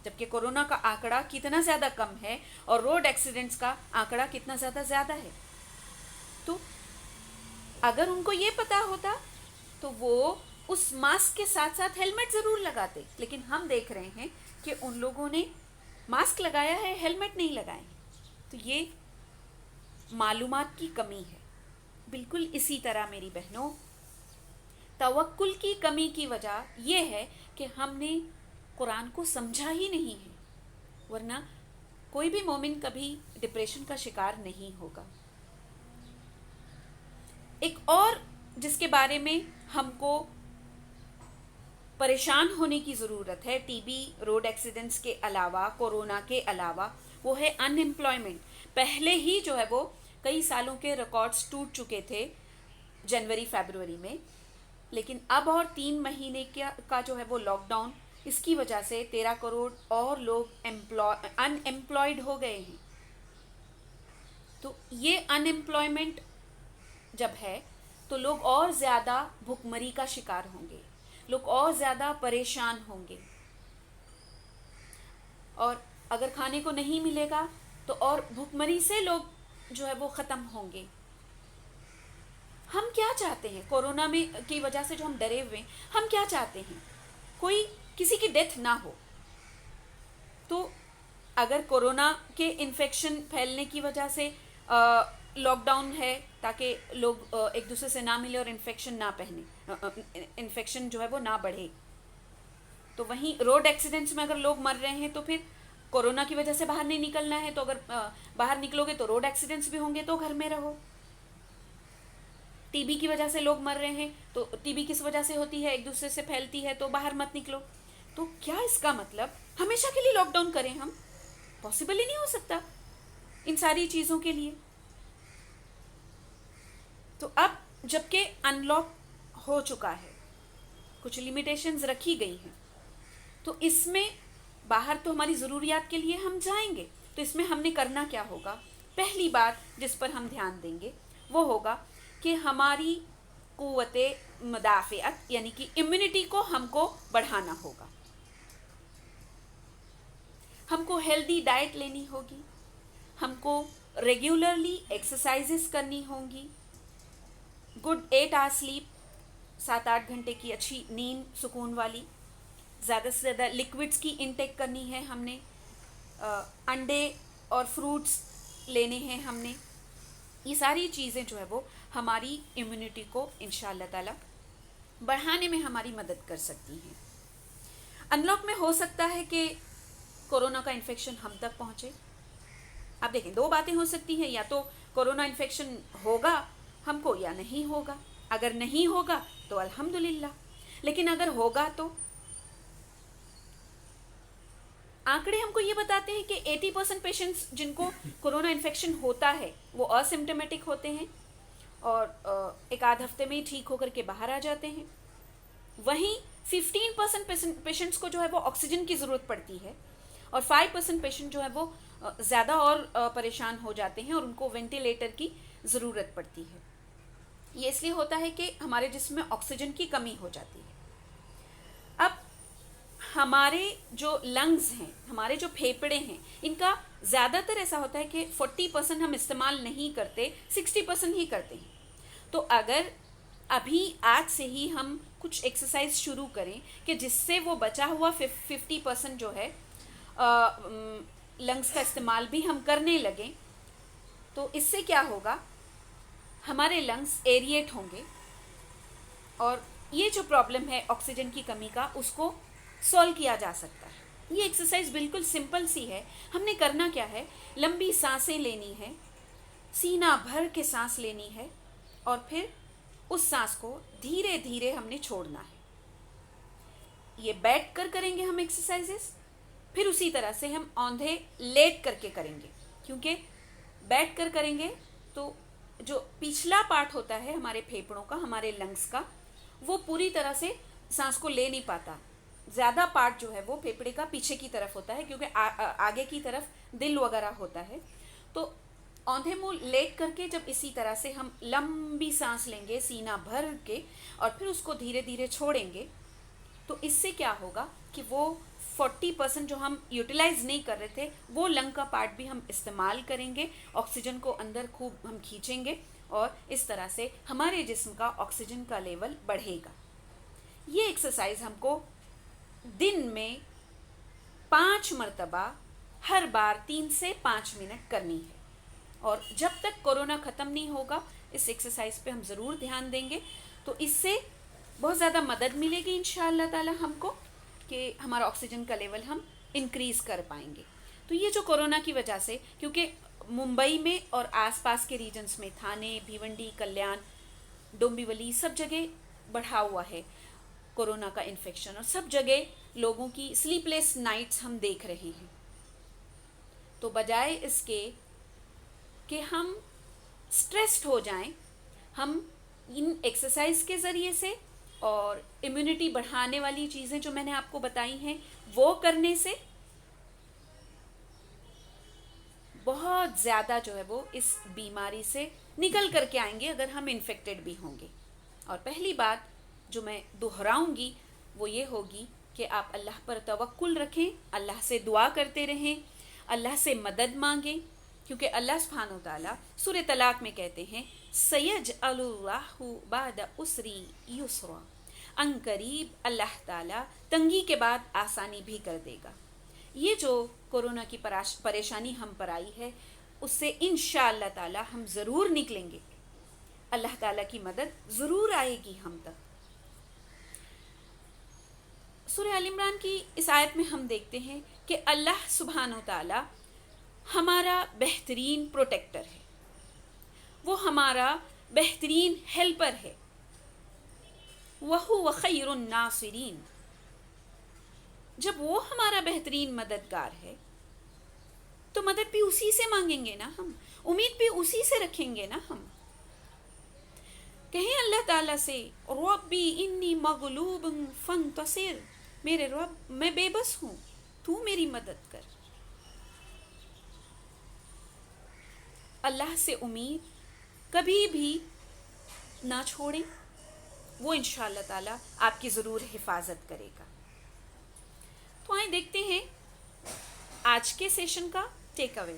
جبکہ کورونا کا آنکڑا کتنا زیادہ کم ہے اور روڈ ایکسیڈنٹس کا آنکڑا کتنا زیادہ ہے. تو اگر ان کو یہ پتا ہوتا تو وہ اس ماسک کے ساتھ ساتھ ہیلمٹ ضرور لگاتے. لیکن ہم دیکھ رہے ہیں کہ ان لوگوں نے ماسک لگایا ہے، ہیلمٹ نہیں لگائے. تو یہ معلومات کی کمی ہے. بالکل اسی طرح میری بہنوں، توکل کی کمی کی وجہ یہ ہے کہ ہم نے قرآن کو سمجھا ہی نہیں ہے، ورنہ کوئی بھی مومن کبھی ڈپریشن کا شکار نہیں ہوگا. ایک اور جس کے بارے میں ہم کو پریشان ہونے کی ضرورت ہے، ٹی بی، روڈ ایکسیڈنٹس کے علاوہ، کورونا کے علاوہ، وہ ہے ان امپلائمنٹ. پہلے ہی جو ہے وہ کئی سالوں کے ریکارڈز ٹوٹ چکے تھے جنوری فیبروری میں، لیکن اب اور 3 مہینے کا جو ہے وہ لاک ڈاؤن، اس کی وجہ سے 13 کروڑ اور لوگ ان امپلائڈ ہو گئے ہیں. تو یہ ان امپلائمنٹ جب ہے تو لوگ اور زیادہ بھوک مری کا شکار ہوں گے، لوگ اور زیادہ پریشان ہوں گے، اور اگر کھانے کو نہیں ملے گا تو اور بھوک مری سے لوگ جو ہے وہ ختم ہوں گے. ہم کیا چاہتے ہیں کورونا میں کی وجہ سے جو ہم ڈرے ہوئے ہیں، ہم کیا چاہتے ہیں؟ کوئی کسی کی ڈیتھ نہ ہو. تو اگر کورونا کے انفیکشن پھیلنے کی وجہ سے لاک ڈاؤن ہے تاکہ لوگ ایک دوسرے سے نہ ملے اور انفیکشن جو ہے وہ نہ بڑھے، تو وہیں روڈ ایکسیڈنٹس میں اگر لوگ مر رہے ہیں تو پھر کورونا کی وجہ سے باہر نہیں نکلنا ہے، تو اگر باہر نکلو گے تو روڈ ایکسیڈنٹس بھی ہوں گے تو گھر میں رہو. ٹی بی کی وجہ سے لوگ مر رہے ہیں تو ٹی بی کس وجہ سے ہوتی ہے؟ ایک دوسرے سے پھیلتی ہے، تو باہر مت نکلو. تو کیا اس کا مطلب ہمیشہ کے لیے لاک ڈاؤن کریں؟ ہم پاسبل ہی نہیں ہو سکتا ان ساری چیزوں کے لیے. تو اب جب کہ ان لاک ہو چکا ہے، کچھ لیمیٹیشنز رکھی گئی ہیں، تو اس میں باہر تو ہماری ضروریات کے لیے ہم جائیں گے. تو اس میں ہم نے کرنا کیا ہوگا؟ پہلی بات جس پر ہم دھیان دیں گے وہ ہوگا کہ ہماری قوت مدافعت یعنی کہ امیونٹی کو ہم کو بڑھانا ہوگا. ہم کو ہیلدی ڈائٹ لینی ہوگی، ہم کو ریگولرلی ایکسرسائزز کرنی ہوں گی، گڈ 8 آور سلیپ، 7-8 گھنٹے کی اچھی نیند سکون والی، زیادہ سے زیادہ لیکوڈس کی انٹیک کرنی ہے ہم نے، انڈے اور فروٹس لینے ہیں ہم نے. یہ ساری چیزیں جو ہے وہ ہماری امیونٹی کو انشاءاللہ تعالی بڑھانے میں ہماری مدد کر سکتی ہیں. ان لاک میں ہو سکتا ہے کہ کورونا کا انفیکشن ہم تک پہنچے. آپ دیکھیں 2 باتیں ہو سکتی ہیں، یا تو کورونا انفیکشن ہوگا ہم کو یا نہیں ہوگا. اگر نہیں ہوگا تو الحمدللہ، لیکن اگر ہوگا تو آنکڑے ہم کو یہ بتاتے ہیں کہ 80% پیشنٹس جن کو کورونا انفیکشن ہوتا ہے وہ اسمپٹومیٹک ہوتے ہیں اور 1-8 ہفتے میں ہی ٹھیک ہو کر کے باہر آ جاتے ہیں. وہیں 15% پیشنٹس کو جو ہے وہ آکسیجن کی ضرورت پڑتی ہے، اور 5% پیشنٹ جو ہے وہ زیادہ اور پریشان ہو جاتے ہیں اور ان کو وینٹیلیٹر کی ضرورت پڑتی ہے. یہ اس لیے ہوتا ہے کہ ہمارے جسم میں آکسیجن کی کمی ہو جاتی ہے. اب ہمارے جو لنگز ہیں، ہمارے جو پھیپھڑے ہیں، ان کا زیادہ تر ایسا ہوتا ہے کہ 40% ہم استعمال نہیں کرتے، 60% ہی کرتے ہیں. تو اگر ابھی آج سے ہی ہم کچھ ایکسرسائز شروع کریں کہ جس سے وہ بچا ہوا 50% جو ہے لنگز کا استعمال بھی ہم کرنے لگیں، تو اس سے کیا ہوگا؟ ہمارے لنگز ایریٹ ہوں گے، اور یہ جو پرابلم ہے آکسیجن کی کمی کا، اس کو سولو کیا جا سکتا ہے. یہ ایکسرسائز بالکل سمپل سی ہے. ہم نے کرنا کیا ہے؟ لمبی سانسیں لینی ہے، سینہ بھر کے سانس لینی ہے، اور پھر اس سانس کو دھیرے دھیرے ہم نے چھوڑنا ہے. یہ بیٹھ کر کریں گے ہم ایکسرسائزز، پھر اسی طرح سے ہم اوندھے لیٹ کر کے کریں گے، کیونکہ بیٹھ کر کریں گے تو جو پچھلا پارٹ ہوتا ہے ہمارے پھیپھڑوں کا، ہمارے لنگز کا، وہ پوری طرح سے سانس کو لے نہیں پاتا. زیادہ پارٹ جو ہے وہ پھیپھڑے کا پیچھے کی طرف ہوتا ہے، کیونکہ آگے کی طرف دل وغیرہ ہوتا ہے. تو اوندھے منہ لیٹ کر کے جب اسی طرح سے ہم لمبی سانس لیں گے سینہ بھر کے اور پھر اس کو دھیرے دھیرے چھوڑیں گے، تو اس سے کیا ہوگا کہ وہ 40% جو ہم یوٹیلائز نہیں کر رہے تھے وہ لنگ کا پارٹ بھی ہم استعمال کریں گے، آکسیجن کو اندر خوب ہم کھینچیں گے اور اس طرح سے ہمارے جسم کا آکسیجن کا لیول بڑھے گا۔ یہ ایکسرسائز ہم کو دن میں 5 مرتبہ ہر بار 3 سے 5 منٹ کرنی ہے، اور جب تک کورونا ختم نہیں ہوگا اس ایکسرسائز پہ ہم ضرور دھیان دیں گے، تو اس سے بہت زیادہ مدد ملے گی انشاءاللہ تعالی ہم کو کہ ہمارا آکسیجن کا لیول ہم انکریز کر پائیں گے۔ تو یہ جو کورونا کی وجہ سے، کیونکہ ممبئی میں اور آس پاس کے ریجنز میں تھانے، بھیونڈی، کلیان، ڈومبیولی سب جگہ بڑھا ہوا ہے کورونا کا انفیکشن، اور سب جگہ لوگوں کی سلیپ لیس نائٹس ہم دیکھ رہے ہیں۔ تو بجائے اس کے کہ ہم سٹریسڈ ہو جائیں، ہم ان ایکسرسائز کے ذریعے سے اور امیونٹی بڑھانے والی چیزیں جو میں نے آپ کو بتائی ہیں وہ کرنے سے بہت زیادہ جو ہے وہ اس بیماری سے نکل کر کے آئیں گے اگر ہم انفیکٹڈ بھی ہوں گے۔ اور پہلی بات جو میں دہراؤں گی وہ یہ ہوگی کہ آپ اللہ پر توکل رکھیں، اللہ سے دعا کرتے رہیں، اللہ سے مدد مانگیں، کیونکہ اللہ سبحانہ و تعالیٰ سورہ طلاق میں کہتے ہیں سَيَجْعَلُ اللَّهُ بَعْدَ عُسْرٍ يُسْرًا، ان قریب اللہ تعالیٰ تنگی کے بعد آسانی بھی کر دے گا۔ یہ جو کورونا کی پریشانی ہم پر آئی ہے اس سے انشاءاللہ تعالیٰ ہم ضرور نکلیں گے، اللہ تعالیٰ کی مدد ضرور آئے گی ہم تک۔ سورہ آل عمران کی اس آیت میں ہم دیکھتے ہیں کہ اللہ سبحانہ و تعالیٰ ہمارا بہترین پروٹیکٹر ہے، وہ ہمارا بہترین ہیلپر ہے، وَهُوَ خَيْرُ النَّاصِرِينَ۔ جب وہ ہمارا بہترین مددگار ہے تو مدد بھی اسی سے مانگیں گے نا، ہم امید بھی اسی سے رکھیں گے نا۔ ہم کہیں اللہ تعالیٰ سے ربی انی مغلوب فانتصر، میرے رب میں بے بس ہوں، تو میری مدد کر۔ اللہ سے امید کبھی بھی نہ چھوڑیں، وہ انشاءاللہ تعالیٰ آپ کی ضرور حفاظت کرے گا۔ تو آئیں دیکھتے ہیں آج کے سیشن کا ٹیک اوے۔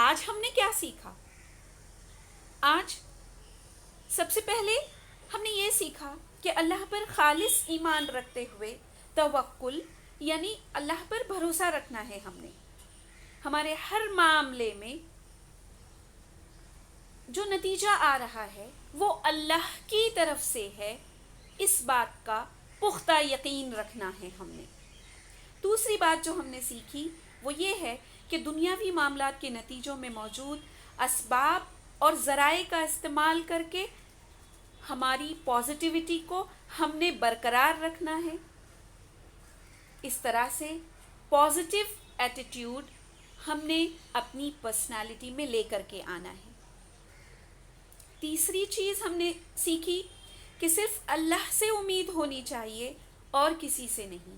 آج ہم نے کیا سیکھا؟ آج سب سے پہلے ہم نے یہ سیکھا کہ اللہ پر خالص ایمان رکھتے ہوئے توکل یعنی اللہ پر بھروسہ رکھنا ہے۔ ہم نے ہمارے ہر معاملے میں جو نتیجہ آ رہا ہے وہ اللہ کی طرف سے ہے، اس بات کا پختہ یقین رکھنا ہے ہم نے۔ دوسری بات جو ہم نے سیکھی وہ یہ ہے کہ دنیاوی معاملات کے نتیجوں میں موجود اسباب اور ذرائع کا استعمال کر کے ہماری پازیٹیوٹی کو ہم نے برقرار رکھنا ہے۔ اس طرح سے پازیٹیو ایٹیٹیوڈ ہم نے اپنی پرسنالٹی میں لے کر کے آنا ہے۔ تیسری چیز ہم نے سیکھی کہ صرف اللہ سے امید ہونی چاہیے اور کسی سے نہیں،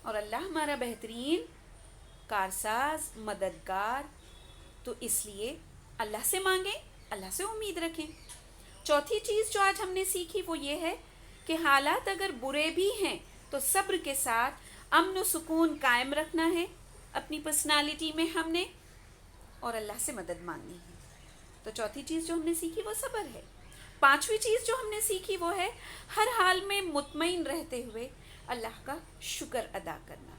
اور اللہ ہمارا بہترین کارساز مددگار، تو اس لیے اللہ سے مانگیں، اللہ سے امید رکھیں۔ چوتھی چیز جو آج ہم نے سیکھی وہ یہ ہے کہ حالات اگر برے بھی ہیں تو صبر کے ساتھ امن و سکون قائم رکھنا ہے اپنی پرسنالٹی میں ہم نے، اور اللہ سے مدد مانگنی ہے۔ تو چوتھی چیز جو ہم نے سیکھی وہ صبر ہے۔ پانچویں چیز جو ہم نے سیکھی وہ ہے ہر حال میں مطمئن رہتے ہوئے اللہ کا شکر ادا کرنا۔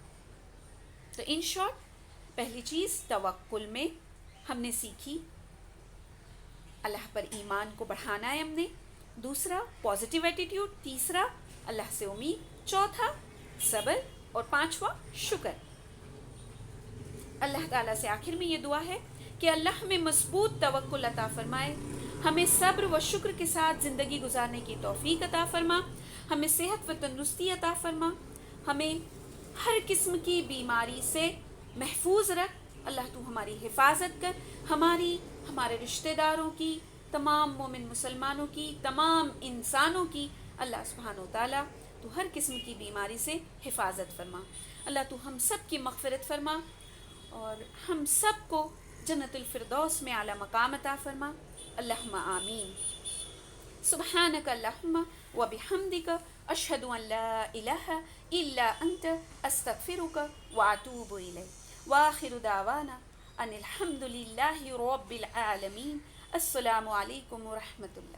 تو ان شارٹ پہلی چیز توکل میں ہم نے سیکھی اللہ پر ایمان کو بڑھانا ہے ہم نے، دوسرا پازیٹیو ایٹیٹیوڈ، تیسرا اللہ سے امید، چوتھا صبر، اور پانچواں شکر۔ اللہ تعالیٰ سے آخر میں یہ دعا ہے کہ اللہ ہمیں مضبوط توکل عطا فرمائے، ہمیں صبر و شکر کے ساتھ زندگی گزارنے کی توفیق عطا فرما، ہمیں صحت و تندرستی عطا فرما، ہمیں ہر قسم کی بیماری سے محفوظ رکھ۔ اللہ تو ہماری حفاظت کر، ہمارے رشتہ داروں کی، تمام مومن مسلمانوں کی، تمام انسانوں کی اللہ سبحانہ و تعالیٰ تو ہر قسم کی بیماری سے حفاظت فرما۔ اللہ تو ہم سب کی مغفرت فرما اور ہم سب کو جنت الفردوس میں اعلیٰ مقام عطا فرما. اللہم آمین. سبحانک اللہم و بحمدک اشہد ان لا الہ الا انت استغفرک و اتوب الیک. وآخر دعوانا ان الحمد للہ رب العالمین. السلام علیکم ورحمۃ اللہ.